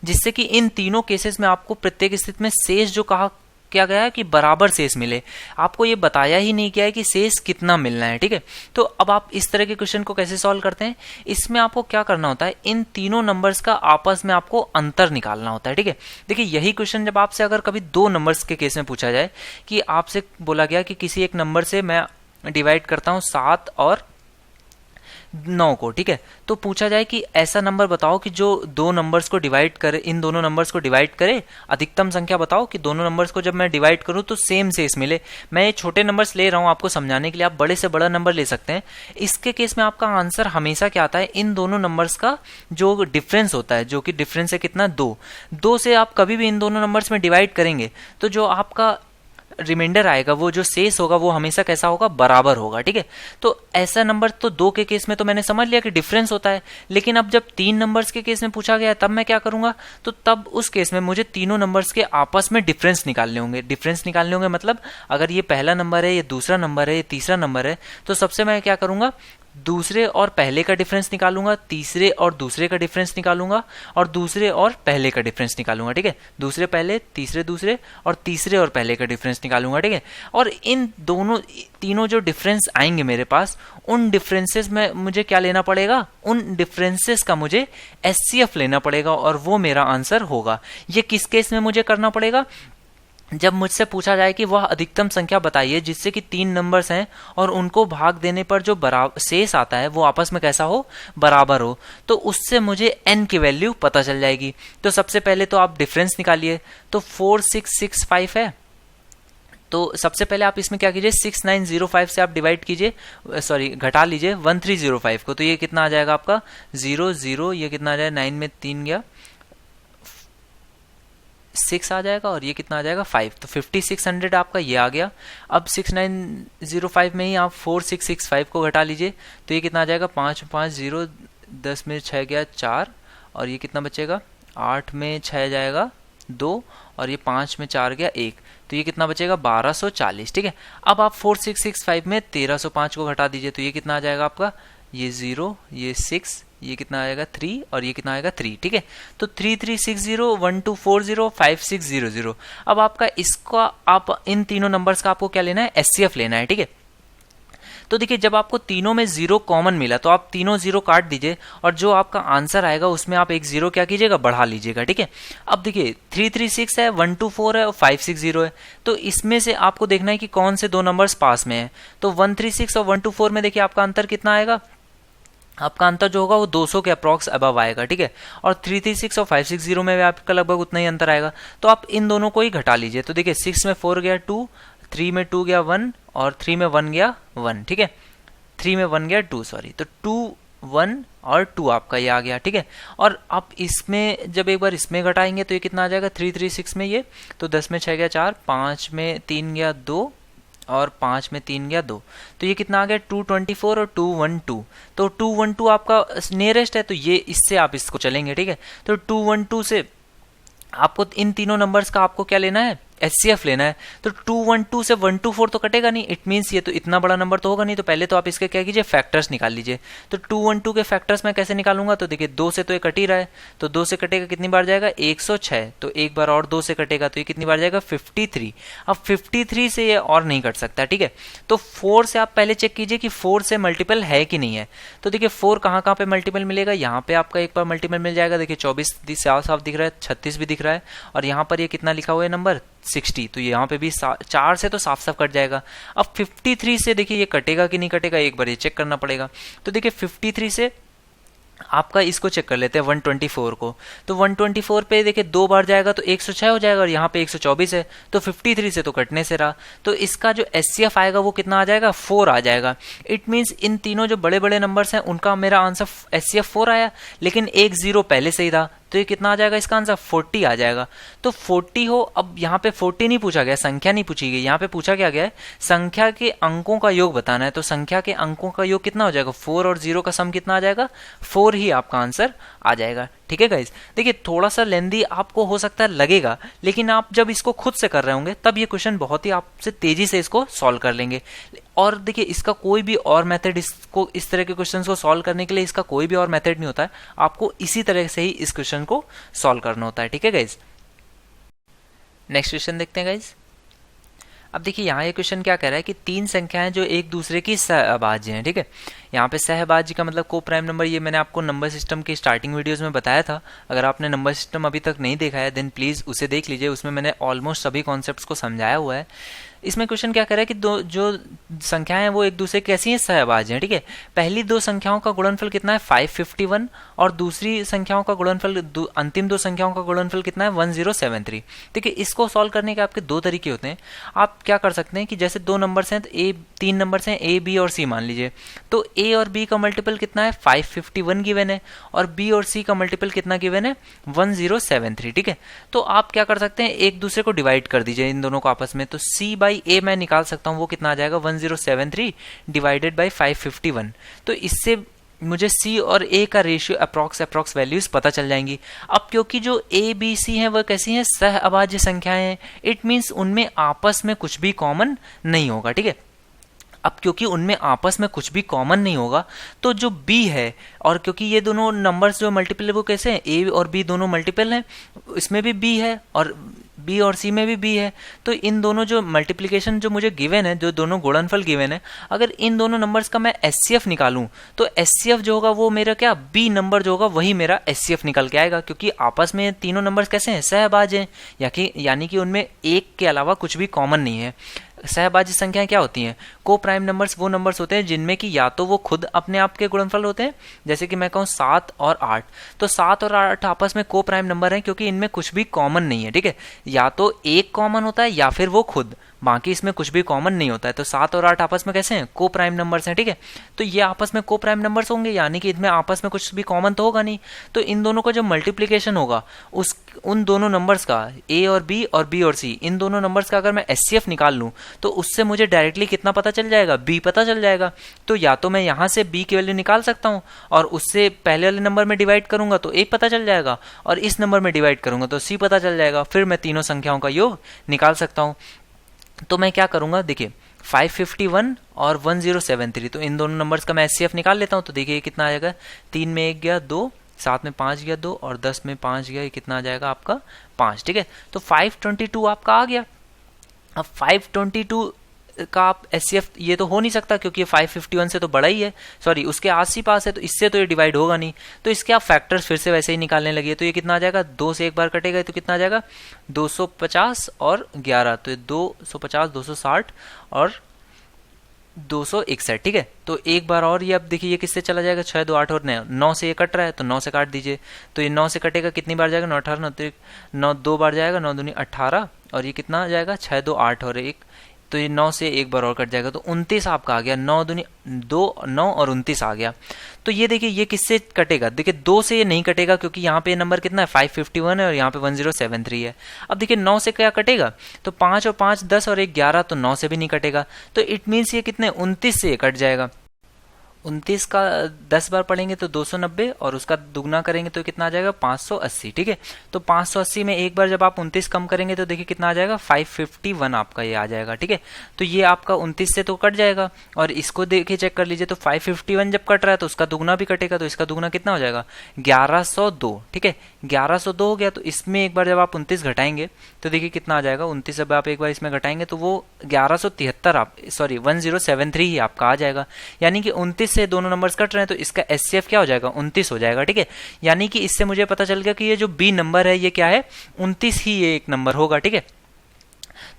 जिससे कि इन तीनों केसेस में आपको प्रत्येक स्थिति में शेष जो कहा क्या गया है कि बराबर शेष मिले। आपको ये बताया ही नहीं गया है कि शेष कितना मिलना है। ठीक है, तो अब आप इस तरह के क्वेश्चन को कैसे सॉल्व करते हैं, इसमें आपको क्या करना होता है, इन तीनों नंबर्स का आपस में आपको अंतर निकालना होता है। ठीक है, देखिए यही क्वेश्चन जब आपसे अगर कभी 2 नंबर्स के केस में पूछा जाए कि आपसे बोला गया कि किसी एक नंबर से मैं डिवाइड करता हूं 7 और 9 को। ठीक है, तो पूछा जाए कि ऐसा नंबर बताओ कि जो 2 नंबर्स को डिवाइड करे, इन दोनों नंबर्स को डिवाइड करे, अधिकतम संख्या बताओ कि दोनों नंबर्स को जब मैं डिवाइड करूं तो सेम शेष मिले। मैं ये छोटे नंबर्स ले रहा हूं आपको समझाने के लिए, आप बड़े से बड़ा नंबर ले सकते हैं। इसके केस में आपका आंसर हमेशा क्या आता है, इन दोनों नंबर्स का जो डिफरेंस होता है, जो कि डिफरेंस है कितना 2 से आप कभी भी इन दोनों नंबर्स में डिवाइड करेंगे तो जो आपका रिमाइंडर आएगा, वो जो शेष होगा वो हमेशा कैसा होगा, बराबर होगा। ठीक है, तो ऐसा नंबर तो 2 के केस में तो मैंने समझ लिया कि डिफरेंस होता है, लेकिन अब जब 3 नंबर्स के केस में पूछा गया तब मैं क्या करूंगा, तो तब उस केस में मुझे तीनों नंबर्स के आपस में डिफरेंस निकालने होंगे। डिफरेंस निकालने होंगे मतलब अगर ये पहला नंबर है, ये दूसरा नंबर है, ये तीसरा नंबर है, तो सबसे मैं क्या करूंगा, दूसरे और पहले का डिफरेंस निकालूंगा, तीसरे और दूसरे का डिफरेंस निकालूंगा, और दूसरे और पहले का डिफरेंस निकालूंगा। ठीक है, दूसरे पहले, तीसरे दूसरे, और तीसरे और पहले का डिफरेंस निकालूंगा। ठीक है, और इन तीनों जो डिफरेंस आएंगे मेरे पास, उन डिफरेंसेस में मुझे क्या लेना पड़ेगा, उन डिफरेंसेस का मुझे एचसीएफ लेना पड़ेगा और वो मेरा आंसर होगा। ये किस केस में मुझे करना पड़ेगा, जब मुझसे पूछा जाए कि वह अधिकतम संख्या बताइए जिससे कि 3 नंबर्स हैं और उनको भाग देने पर जो बराबर शेष आता है वो आपस में कैसा हो, बराबर हो, तो उससे मुझे n की वैल्यू पता चल जाएगी। तो सबसे पहले तो आप डिफरेंस निकालिए, तो 4665 है, तो सबसे पहले आप इसमें क्या कीजिए, 6905 से आप डिवाइड कीजिए, सॉरी घटा लीजिए 1305 को, तो ये कितना आ जाएगा आपका 00, ये कितना आ जाएगा 9 में 3 गया 6 आ जाएगा, और ये कितना आ जाएगा 5, तो 5600 आपका ये आ गया। अब 6905 में ही आप 4665 को घटा लीजिए, तो ये कितना आ जाएगा 550, 10 में 6 गया 4, और ये कितना बचेगा 8 में 6 जाएगा 2, और ये 5 में 4 गया 1, तो ये कितना बचेगा 1240। ठीक है, अब आप 4665 में 1305 को घटा दीजिए, तो ये कितना आ जाएगा आपका, ये 0, ये 6, ये कितना आएगा 3, और ये कितना आएगा 3। ठीक है, तो 3360 1240 5600। अब आपका इसका आप इन तीनों नंबर्स का आपको क्या लेना है, एचसीएफ लेना है। ठीक है, तो देखिए जब आपको तीनों में 0 कॉमन मिला तो आप तीनों 0 काट दीजिए, और जो आपका आंसर आएगा उसमें आप एक 0 क्या कीजिएगा, बढ़ा लीजिएगा। ठीक है, अब देखिए 336 है, 124 है और 560 है, तो इसमें से आपको देखना है कि कौन से 2 नंबर्स पास में है। तो 136 और 124 में देखिए आपका अंतर कितना आएगा, आपका अंतर जो होगा वो 200 के अप्रॉक्स अबव आएगा। ठीक है, और 336 और 560 में भी आपका लगभग उतना ही अंतर आएगा, तो आप इन दोनों को ही घटा लीजिए। तो देखिए 6 में 4 गया 2, 3 में 2 गया 1, और 3 में 1 गया 1। ठीक है, 3 में 1 गया 2, सॉरी, तो 2 1 और 2 आपका ये आ गया, ठीक है। और आप इसमें जब एक बार इसमें घटाएंगे तो ये कितना आ जाएगा 336 में ये, तो 10 में 6 गया 4, 5 में 3 गया 2 और 5 में 3 गया 2, तो ये कितना आ गया 224 और 212। तो 212 आपका नियरेस्ट है, तो ये इससे आप इसको चलेंगे, ठीक है। तो 212 से आपको इन तीनों नंबर्स का आपको क्या लेना है, एचसीएफ लेना है। तो 212 से 124 तो कटेगा नहीं, इट मीन्स ये तो इतना बड़ा नंबर तो होगा नहीं, तो पहले तो आप इसके क्या कीजिए फैक्टर्स निकाल लीजिए। तो 212 के फैक्टर्स मैं कैसे निकालूंगा, तो देखिए 2 से तो ये कट ही रहा है, तो 2 से कटेगा कितनी बार जाएगा 106, तो एक बार और 2 से कटेगा तो ये कितनी बार जाएगा 53। अब 53 से ये और नहीं कट सकता, ठीक है। तो 4 से आप पहले चेक कीजिए कि 4 से मल्टीपल है कि नहीं है। तो देखिए 4 कहाँ कहाँ पे मल्टीपल मिलेगा, यहाँ पे आपका एक बार मल्टीपल मिल जाएगा, देखिए 24 साफ साफ दिख रहा है, 36 भी दिख रहा है, और यहाँ पर ये कितना लिखा हुआ है नंबर 60, तो यहाँ पे भी 4 से तो साफ साफ कट जाएगा। अब 53 से देखिए ये कटेगा कि नहीं कटेगा, एक बार ये चेक करना पड़ेगा। तो देखिए 53 से आपका इसको चेक कर लेते हैं 124 को, तो 124 पे देखिए 2 बार जाएगा तो 106 हो जाएगा, और यहाँ पे 124 है, तो 53 से तो कटने से रहा, तो इसका जो एचसीएफ आएगा वो कितना आ जाएगा 4 आ जाएगा। इट मीन्स इन तीनों जो बड़े बड़े नंबर्स हैं उनका मेरा आंसर एचसीएफ 4 आया, लेकिन एक 0 पहले से ही था, तो ये कितना आ जाएगा इसका आंसर 40 आ जाएगा। तो 40 हो, अब यहाँ पे 40 नहीं पूछा गया, संख्या नहीं पूछी गई, यहाँ पे पूछा क्या गया है संख्या के अंकों का योग बताना है। तो संख्या के अंकों का योग कितना हो जाएगा 4 और 0 का सम कितना आ जाएगा 4 ही आपका आंसर आ जाएगा, ठीक है गाइज। देखिए थोड़ा सा लेंदी आपको हो सकता है लगेगा, लेकिन आप जब इसको खुद से कर रहे होंगे तब ये क्वेश्चन बहुत ही आपसे तेजी से इसको सॉल्व कर लेंगे। और देखिए इसका कोई भी और मेथड, इसको इस तरह के क्वेश्चंस को सॉल्व करने के लिए इसका कोई भी और मेथड नहीं होता है, आपको इसी तरह से ही इस क्वेश्चन को सॉल्व करना होता है, ठीक है गाइज। नेक्स्ट क्वेश्चन देखते हैं गाइज। अब देखिए यहाँ ये क्वेश्चन क्या कह रहा है कि 3 संख्याएं जो एक दूसरे की सहअभाज्य हैं, ठीक है। यहाँ पे सहअभाज्य का मतलब को प्राइम नंबर, ये मैंने आपको नंबर सिस्टम की स्टार्टिंग वीडियोस में बताया था। अगर आपने नंबर सिस्टम अभी तक नहीं देखा है देन प्लीज़ उसे देख लीजिए, उसमें मैंने ऑलमोस्ट सभी कॉन्सेप्ट्स को समझाया हुआ है। इसमें क्वेश्चन क्या कर रहा है कि दो जो संख्याएं हैं वो एक दूसरे कैसी हैं सहअभाज्य हैं, ठीक है। पहली 2 संख्याओं का गुणनफल कितना है 551, और दूसरी संख्याओं का गुणनफल अंतिम 2 संख्याओं का गुणनफल कितना है 1073। ठीक है, इसको सॉल्व करने के आपके 2 तरीके होते हैं। आप क्या कर सकते हैं कि जैसे 2 नंबर्स हैं, तो 3 नंबर्स हैं ए बी और सी मान लीजिए, तो ए और बी का मल्टीपल कितना है 551 गिवन है, और बी और सी का मल्टीपल कितना गिवन है 1073, ठीक है। तो आप क्या कर सकते हैं एक दूसरे को डिवाइड कर दीजिए इन दोनों को आपस में, तो सी बाई ए मैं निकाल सकता हूँ, वो कितना आ जाएगा 1073 डिवाइडेड बाई 551। तो इससे मुझे सी और ए का रेशियो अप्रॉक्स वैल्यूज पता चल जाएंगी। अब क्योंकि जो ए बी सी हैं वह कैसी हैं सहअभाज्य संख्याएं हैं, इट मीन्स उनमें आपस में कुछ भी कॉमन नहीं होगा, ठीक है। अब क्योंकि उनमें आपस में कुछ भी कॉमन नहीं होगा, तो जो b है, और क्योंकि ये दोनों नंबर्स जो मल्टीपल है वो कैसे हैं a और b दोनों मल्टीपल हैं, इसमें भी b है और b और c में भी b है, तो इन दोनों जो मल्टीप्लिकेशन जो मुझे गिवन है, जो दोनों गुणनफल गिवन है, अगर इन दोनों नंबर्स का मैं एचसीएफ निकालूं तो एचसीएफ जो होगा वो मेरा क्या b नंबर जो होगा वही मेरा एचसीएफ निकल के आएगा, क्योंकि आपस में तीनों नंबर्स कैसे हैं सहअभाज्य हैं, यानी कि उनमें एक के अलावा कुछ भी कॉमन नहीं है। सहअभाज्य संख्याएं क्या होती हैं, को प्राइम नंबर्स वो नंबर्स होते हैं जिनमें कि या तो वो खुद अपने आप के गुणनफल होते हैं, जैसे कि मैं कहूँ 7 और 8, तो 7 और 8 आपस में को प्राइम नंबर हैं क्योंकि इनमें कुछ भी कॉमन नहीं है, ठीक है। या तो एक कॉमन होता है या फिर वो खुद, बाकी इसमें कुछ भी कॉमन नहीं होता है। तो 7 और 8 आपस में कैसे हैं को प्राइम नंबर्स हैं, ठीक है। तो ये आपस में को प्राइम नंबर्स होंगे, यानी कि इनमें आपस में कुछ भी कॉमन तो होगा नहीं। तो इन दोनों का जो मल्टीप्लिकेशन होगा उन दोनों नंबर्स का ए और बी और सी, इन दोनों नंबर्स का अगर मैं एचसीएफ निकाल लूँ तो उससे मुझे डायरेक्टली कितना पता चल जाएगा बी पता चल जाएगा। तो या तो मैं यहाँ से बी की वैल्यू निकाल सकता हूँ और उससे पहले वाले नंबर में डिवाइड करूंगा तो ए पता चल जाएगा, और इस नंबर में डिवाइड करूंगा तो सी पता चल जाएगा, फिर मैं तीनों संख्याओं का योग निकाल सकता हूँ। तो मैं क्या करूंगा, देखिए 551 और 1073, तो इन दोनों नंबर्स का मैं एचसीएफ निकाल लेता हूं। तो देखिए कितना आ जाएगा, 3 में 1 गया 2, 7 में 5 गया 2, और 10 में 5 गया, ये कितना आ जाएगा आपका 5, ठीक है। तो 522 आपका आ गया। अब 522 का आप एचसीएफ ये तो हो नहीं सकता क्योंकि ये 551 से तो बड़ा ही है, सॉरी उसके आस ही पास है, तो इससे तो ये डिवाइड होगा नहीं। तो इसके आप फैक्टर्स फिर से वैसे ही निकालने लगे, तो ये कितना आ जाएगा 2 से एक बार कटेगा तो कितना आ जाएगा 250 और 11, तो 250 260 और 261, ठीक है। तो एक बार और ये अब देखिए ये किससे चला जाएगा 6 2 8 और 9 से ये कट रहा है, तो 9 से काट दीजिए, तो ये 9 से कटेगा कितनी बार जाएगा 9 18, तो 9 2 बार जाएगा, 9 दूनी 18, और ये कितना आ जाएगा 6 2 8 और 1 तो ये 9 से एक बार और कट जाएगा, तो 29 आपका आ गया। 9 दूनी 2, 9 और 29 आ गया। तो ये देखिए ये किससे कटेगा, देखिए 2 से ये नहीं कटेगा क्योंकि यहाँ पे नंबर कितना है 551 है और यहाँ पे 1073 है। अब देखिए 9 से क्या कटेगा, तो 5 और 5 10 और 1 11, तो 9 से भी नहीं कटेगा। तो इट मीन्स ये कितने 29 से ये कट जाएगा। 29 का 10 बार पढ़ेंगे तो 290 और उसका दुगना करेंगे तो कितना आ जाएगा 580। ठीक है, तो 580 में एक बार जब आप 29 कम करेंगे तो देखिए कितना आ जाएगा 551 आपका ये आ जाएगा। ठीक है, तो ये आपका 29 से तो कट जाएगा और इसको देखिए चेक कर लीजिए, तो 551 जब कट रहा है तो उसका दुगना भी कटेगा, तो इसका दुगना कितना हो जाएगा 1102। ठीक है, 1102 हो गया। तो इसमें एक बार जब आप 29 घटाएंगे तो देखिए कितना आ जाएगा 29 जब आप एक बार इसमें घटाएंगे तो वो 1173 आप 1073 ही आपका आ जाएगा। यानी कि 29 से दोनों नंबर्स कट रहे हैं तो इसका एचसीएफ क्या हो जाएगा 29 हो जाएगा। ठीक है, यानी कि इससे मुझे पता चल गया कि ये जो बी नंबर है ये क्या है 29 ही ये एक नंबर होगा। ठीक है,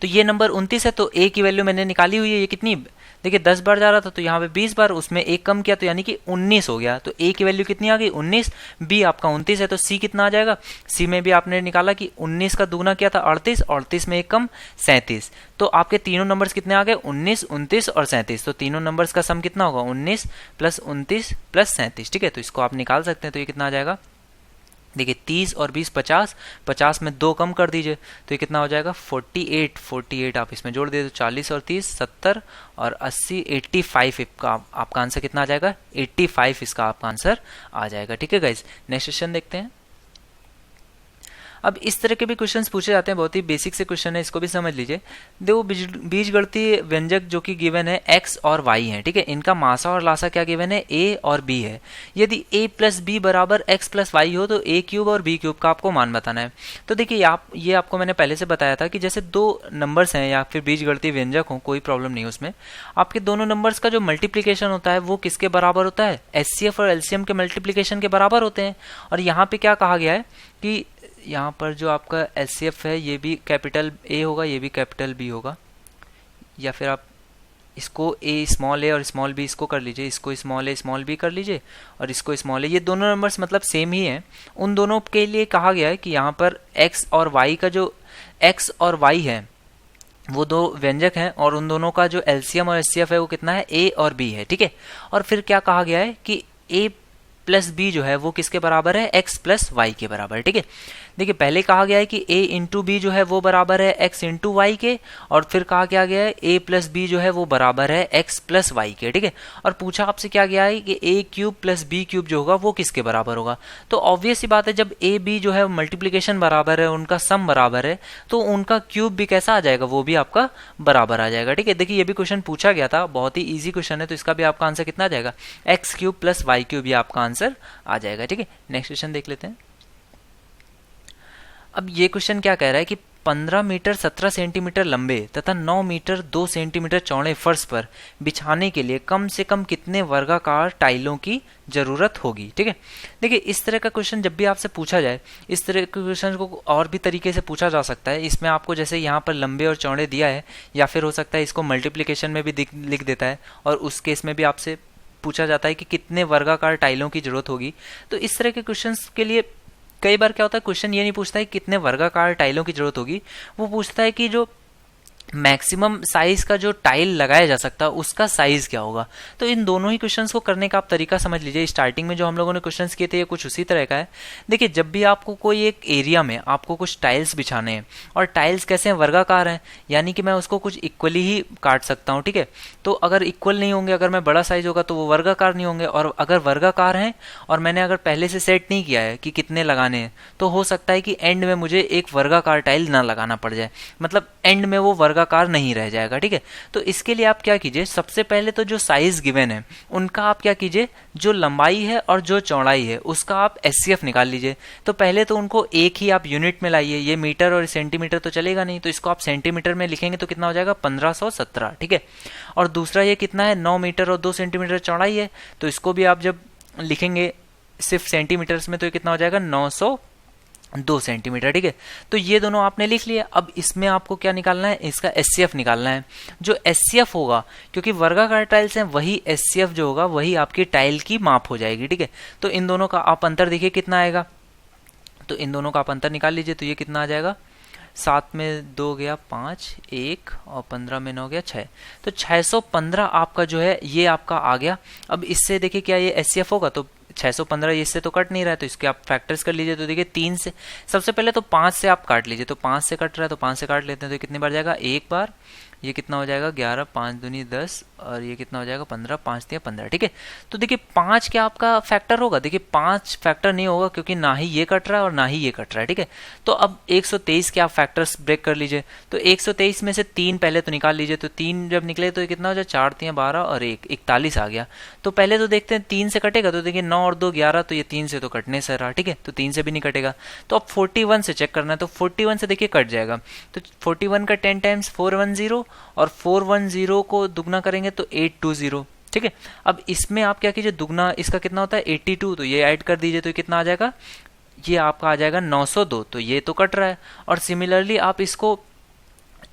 तो ये नंबर 29 है, तो ए की वैल्यू मैंने निकाली हुई है, ये कितनी देखिए 10 बार जा रहा था तो यहाँ पे 20 बार, उसमें एक कम किया तो यानी कि 19 हो गया। तो ए की वैल्यू कितनी आ गई 19, बी आपका 29 है, तो सी कितना आ जाएगा, सी में भी आपने निकाला कि 19 का दुगना किया था 38, 38 में एक कम 37। तो आपके तीनों नंबर्स कितने आ गए 19, 29 और 37। तो तीनों नंबर्स का सम कितना होगा 19 प्लस 29 प्लस 37। ठीक है, तो इसको आप निकाल सकते हैं। तो ये कितना आ जाएगा देखिए 30 और 20 50, 50 में 2 कम कर दीजिए तो ये कितना हो जाएगा 48, 48 आप इसमें जोड़ दीजिए तो 40 और 30 70 और 80 85 आपका आंसर कितना आ जाएगा 85 इसका आपका आंसर आ जाएगा। ठीक है गाइस, नेक्स्ट क्वेश्चन देखते हैं। अब इस तरह के भी क्वेश्चंस पूछे जाते हैं, बहुत ही बेसिक से क्वेश्चन है, इसको भी समझ लीजिए। देखो बीजगणितीय व्यंजक जो कि गिवन है x और y है। ठीक है, इनका मासा और लासा क्या गिवन है a और b है। यदि a प्लस बी बराबर x प्लस वाई हो तो a क्यूब और b क्यूब का आपको मान बताना है। तो देखिए ये आपको मैंने पहले से बताया था कि जैसे दो नंबर्स हैं या फिर बीजगणितीय व्यंजक हो, कोई प्रॉब्लम नहीं उसमें, आपके दोनों नंबर्स का जो मल्टीप्लीकेशन होता है वो किसके बराबर होता है एचसीएफ और एलसीएम के मल्टीप्लीकेशन के बराबर होते हैं। और यहाँ पे क्या कहा गया है कि यहाँ पर जो आपका एचसीएफ है ये भी कैपिटल ए होगा, ये भी कैपिटल बी होगा, या फिर आप इसको ए स्मॉल ए और स्मॉल बी इसको कर लीजिए, इसको स्मॉल ए स्मॉल बी कर लीजिए और इसको स्मॉल ए। ये दोनों नंबर्स मतलब सेम ही हैं। उन दोनों के लिए कहा गया है कि यहाँ पर एक्स और वाई का जो एक्स और वाई है वो दो व्यंजक हैं और उन दोनों का जो एलसीएम और एचसीएफ है वो कितना है ए और बी है। ठीक है, और फिर क्या कहा गया है कि ए प्लस बी जो है वो किसके बराबर है एक्स प्लस वाई के बराबर। ठीक है, देखिए पहले कहा गया है कि a इंटू बी जो है वो बराबर है x इंटू वाई के, और फिर कहा क्या गया है a प्लस बी जो है वो बराबर है x प्लस वाई के। ठीक है, और पूछा आपसे क्या गया है कि a cube plus B cube जो होगा वो किसके बराबर होगा। तो ऑब्वियस सी बात है जब a b जो है मल्टीप्लीकेशन बराबर है, उनका सम बराबर है, तो उनका क्यूब भी कैसा आ जाएगा वो भी आपका बराबर आ जाएगा। ठीक है, देखिए ये भी क्वेश्चन पूछा गया था, बहुत ही ईजी क्वेश्चन है, तो इसका भी आपका आंसर कितना आ जाएगा X cube plus Y cube भी आपका आंसर आ जाएगा। ठीक है, नेक्स्ट क्वेश्चन देख लेते हैं। अब ये क्वेश्चन क्या कह रहा है कि 15 मीटर 17 सेंटीमीटर लंबे तथा 9 मीटर 2 सेंटीमीटर चौड़े फर्श पर बिछाने के लिए कम से कम कितने वर्गाकार टाइलों की जरूरत होगी। ठीक है, देखिए इस तरह का क्वेश्चन जब भी आपसे पूछा जाए, इस तरह के क्वेश्चन को और भी तरीके से पूछा जा सकता है। इसमें आपको जैसे यहाँ पर लंबे और चौड़े दिया है, या फिर हो सकता है इसको मल्टीप्लीकेशन में भी लिख देता है और उस केस में भी आपसे पूछा जाता है कि कितने वर्गाकार टाइलों की जरूरत होगी। तो इस तरह के क्वेश्चन के लिए कई बार क्या होता है क्वेश्चन ये नहीं पूछता है कितने वर्गाकार टाइलों की जरूरत होगी, वो पूछता है कि जो मैक्सिमम साइज का जो टाइल लगाया जा सकता है उसका साइज क्या होगा। तो इन दोनों ही क्वेश्चंस को करने का आप तरीका समझ लीजिए। स्टार्टिंग में जो हम लोगों ने क्वेश्चंस किए थे ये कुछ उसी तरह का है। देखिए जब भी आपको कोई एक एरिया में आपको कुछ टाइल्स बिछाने हैं, और टाइल्स कैसे हैं वर्गाकार हैं, यानी कि मैं उसको कुछ इक्वली ही काट सकता हूँ। ठीक है, तो अगर इक्वल नहीं होंगे, अगर मैं बड़ा साइज होगा तो वो वर्गाकार नहीं होंगे, और अगर वर्गाकार हैं और मैंने अगर पहले से सेट नहीं किया है कि कितने लगाने हैं, तो हो सकता है कि एंड में मुझे एक वर्गाकार टाइल ना लगाना पड़ जाए, मतलब एंड में वो वर्गाकार नहीं रह जाएगा। ठीक है, तो इसके लिए आप क्या कीजिए, सबसे पहले तो जो साइज गिवन है उनका आप क्या कीजिए, जो लंबाई है और जो चौड़ाई है उसका आप एचसीएफ निकाल लीजिए। तो पहले तो उनको एक ही आप यूनिट में लाइए, ये मीटर और सेंटीमीटर तो चलेगा नहीं, तो इसको आप सेंटीमीटर में लिखेंगे तो कितना हो जाएगा 1517। ठीक है, और दूसरा ये कितना है 9 मीटर और 2 सेंटीमीटर चौड़ाई है, तो इसको भी आप जब लिखेंगे सिर्फ सेंटीमीटर्स में तो ये कितना हो जाएगा 902 सेंटीमीटर। ठीक है, तो ये दोनों आपने लिख लिया। अब इसमें आपको क्या निकालना है, इसका एचसीएफ निकालना है। जो एचसीएफ होगा, क्योंकि वर्गाकार टाइल्स हैं, वही एचसीएफ जो होगा वही आपकी टाइल की माप हो जाएगी। ठीक है, तो इन दोनों का आप अंतर देखिए कितना आएगा, तो इन दोनों का आप अंतर निकाल लीजिए, तो ये कितना आ जाएगा 7 में 2 गया 5, 1 और 15 में 9 गया 6, तो 615 आपका जो है ये आपका आ गया। अब इससे देखिए क्या ये एचसीएफ होगा, तो 615 इससे तो कट नहीं रहा है, तो इसके आप फैक्टर्स कर लीजिए। तो देखिए 3 से, सबसे पहले तो 5 से आप काट लीजिए, तो 5 से कट रहा है तो 5 से काट लेते हैं, तो कितनी बार जाएगा, एक बार, ये कितना हो जाएगा 11, 5 दूनी 10 और ये कितना हो जाएगा 15, 5 दिया 15, ठीक है। तो देखिए 5 क्या आपका फैक्टर होगा, देखिए 5 फैक्टर नहीं होगा क्योंकि ना ही ये कट रहा है और ना ही ये कट रहा है, ठीक है। तो अब 123 के आप फैक्टर्स ब्रेक कर लीजिए, तो 123 में से 3 पहले तो निकाल लीजिए, तो 3 जब निकले तो कितना हो जाए, 4 3 12 और 1 41 आ गया। तो पहले तो देखते हैं 3 से कटेगा, तो देखिए 9 और 2 11, तो ये 3 से तो कटने से रहा, ठीक है, तो 3 से भी नहीं कटेगा। तो अब 41 से चेक करना है, तो 41 से देखिए कट जाएगा, तो 41 का 10 टाइम्स 410 और 410 को दुगना करेंगे तो 820, ठीक है। अब इसमें आप क्या कीजिए, दुगना इसका कितना होता है 82, तो ये ऐड कर दीजिए, तो कितना आ जाएगा, ये आपका आ जाएगा 902, तो ये तो कट रहा है। और सिमिलरली आप इसको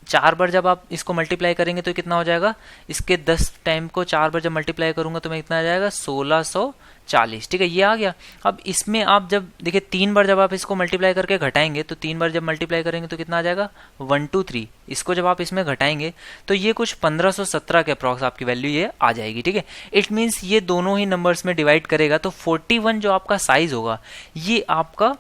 4 बार जब आप इसको मल्टीप्लाई करेंगे तो कितना हो जाएगा, इसके 10 टाइम को 4 बार जब मल्टीप्लाई करूंगा तो मैं कितना आ जाएगा 1640, ठीक है, ये आ गया। अब इसमें आप जब देखिए 3 बार जब आप इसको मल्टीप्लाई करके घटाएंगे, तो 3 बार जब मल्टीप्लाई करेंगे तो कितना आ जाएगा 123, इसको जब आप इसमें घटाएंगे तो ये कुछ 1517 के अप्रॉक्स आपकी वैल्यू ये आ जाएगी, ठीक है। इट मीन्स ये दोनों ही नंबर्स में डिवाइड करेगा, तो 41 जो आपका साइज होगा, ये आपका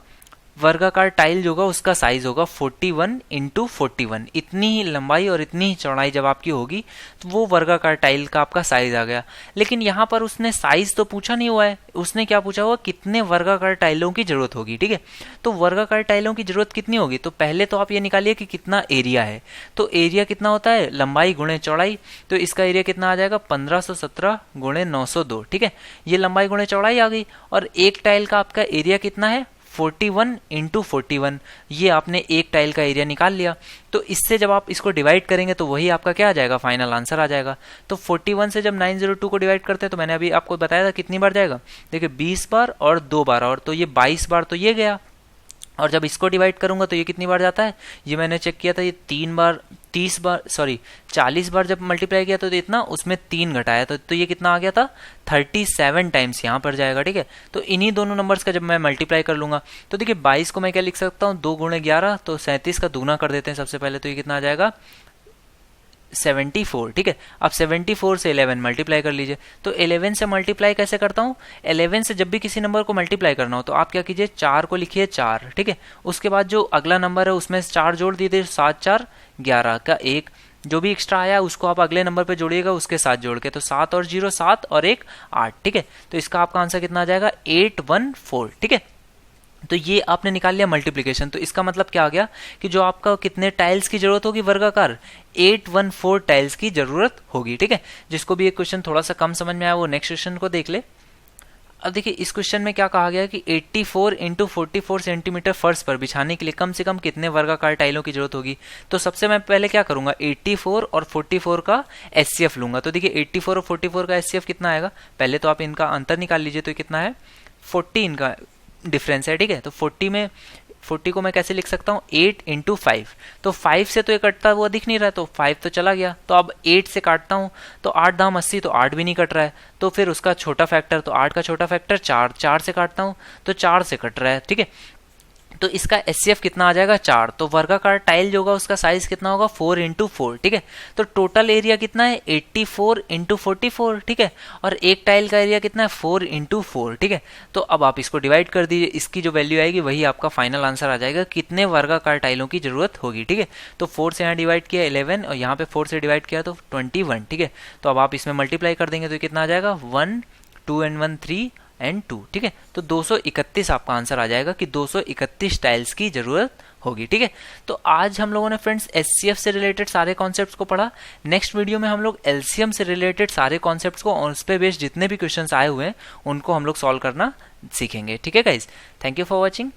वर्गाकार टाइल जो होगा उसका साइज होगा 41 इंटू 41, इतनी ही लंबाई और इतनी ही चौड़ाई जब आपकी होगी तो वो वर्गाकार टाइल का आपका साइज आ गया। लेकिन यहाँ पर उसने साइज तो पूछा नहीं हुआ है, उसने क्या पूछा हुआ, कितने वर्गाकार टाइलों की जरूरत होगी, ठीक है। तो वर्गाकार टाइलों की जरूरत कितनी होगी, तो पहले तो आप ये निकालिए कि कितना एरिया है, तो एरिया कितना होता है लंबाई गुणे चौड़ाई, तो इसका एरिया कितना आ जाएगा 1517 गुणे 902, ठीक है, ये लंबाई गुणे चौड़ाई आ गई। और एक टाइल का आपका एरिया कितना है 41 इंटू 41, ये आपने एक टाइल का एरिया निकाल लिया। तो इससे जब आप इसको डिवाइड करेंगे तो वही आपका क्या आ जाएगा, फाइनल आंसर आ जाएगा। तो 41 से जब 902 को डिवाइड करते हैं तो मैंने अभी आपको बताया था कितनी बार जाएगा, देखिए 20 बार और 2 बार, और तो ये 22 बार तो ये गया। और जब इसको डिवाइड करूंगा तो ये कितनी बार जाता है, ये मैंने चेक किया था, ये 40 बार जब मल्टीप्लाई किया तो इतना, उसमें 3 घटाया तो ये कितना आ गया था 37 टाइम्स यहाँ पर जाएगा, ठीक है। तो इन्हीं दोनों नंबर्स का जब मैं मल्टीप्लाई कर लूंगा तो देखिए 22 को मैं क्या लिख सकता हूँ, 2 गुणे 11, तो 37 का दुगना कर देते हैं सबसे पहले, तो ये कितना आ जाएगा 74, ठीक है। अब 74 से 11 मल्टीप्लाई कर लीजिए, तो 11 से मल्टीप्लाई कैसे करता हूँ, 11 से जब भी किसी नंबर को मल्टीप्लाई करना हो तो आप क्या कीजिए 4 को लिखिए 4, ठीक है, उसके बाद जो अगला नंबर है उसमें 4 जोड़ दीजिए, 7 4 11 का 1, जो भी एक्स्ट्रा आया उसको आप अगले नंबर पे जोड़िएगा उसके साथ जोड़ के, तो 7 और 0 7 और 1 8, ठीक है। तो इसका आपका आंसर कितना आ जाएगा 814, ठीक है। तो ये आपने निकाल लिया मल्टीप्लिकेशन, तो इसका मतलब क्या आ गया कि जो आपका कितने टाइल्स की जरूरत होगी वर्गाकार, 814 टाइल्स की जरूरत होगी, ठीक है। जिसको भी एक क्वेश्चन थोड़ा सा कम समझ में आया वो नेक्स्ट क्वेश्चन को देख ले। अब देखिए इस क्वेश्चन में क्या कहा गया कि 84 इंटू 44 सेंटीमीटर फर्श पर बिछाने के लिए कम से कम कितने वर्गाकार टाइलों की जरूरत होगी। तो सबसे मैं पहले क्या करूंगा 84 और 44 का एचसीएफ लूंगा, तो देखिए 84 और 44 का एचसीएफ कितना आएगा, पहले तो आप इनका अंतर निकाल लीजिए, तो कितना है 40 इनका डिफरेंस है, ठीक है। तो 40 को मैं कैसे लिख सकता हूँ 8 इंटू 5, तो 5 से तो ये कटता हुआ दिख नहीं रहा है, तो 5 तो चला गया, तो अब 8 से काटता हूँ तो 8 दाम 80, तो 8 भी नहीं कट रहा है, तो फिर उसका छोटा फैक्टर, तो 8 का छोटा फैक्टर 4 से काटता हूँ तो 4 से कट रहा है, ठीक है। तो इसका एचसीएफ कितना आ जाएगा 4, तो वर्गाकार टाइल जो होगा उसका साइज कितना होगा 4 इंटू 4, ठीक है। तो टोटल एरिया कितना है 84 इंटू 44, ठीक है, और एक टाइल का एरिया कितना है 4 इंटू 4, ठीक है। तो अब आप इसको डिवाइड कर दीजिए, इसकी जो वैल्यू आएगी वही आपका फाइनल आंसर आ जाएगा, कितने वर्गाकार टाइलों की जरूरत होगी, ठीक है। तो 4 से यहाँ डिवाइड किया 11 और यहाँ पे 4 से डिवाइड किया तो 21, ठीक है। तो अब आप इसमें मल्टीप्लाई कर देंगे तो कितना आ जाएगा 1 2 and 1 3 and 2, ठीक है। तो 231 आपका आंसर आ जाएगा कि 231 टाइल्स की जरूरत होगी, ठीक है। तो आज हम लोगों ने फ्रेंड्स एचसीएफ से रिलेटेड सारे कॉन्सेप्ट्स को पढ़ा। नेक्स्ट वीडियो में हम लोग एलसीएम से रिलेटेड सारे कॉन्सेप्ट्स को और उस पे बेस्ड जितने भी क्वेश्चंस आए हुए हैं उनको हम लोग सॉल्व करना सीखेंगे, ठीक है guys. Thank you for watching.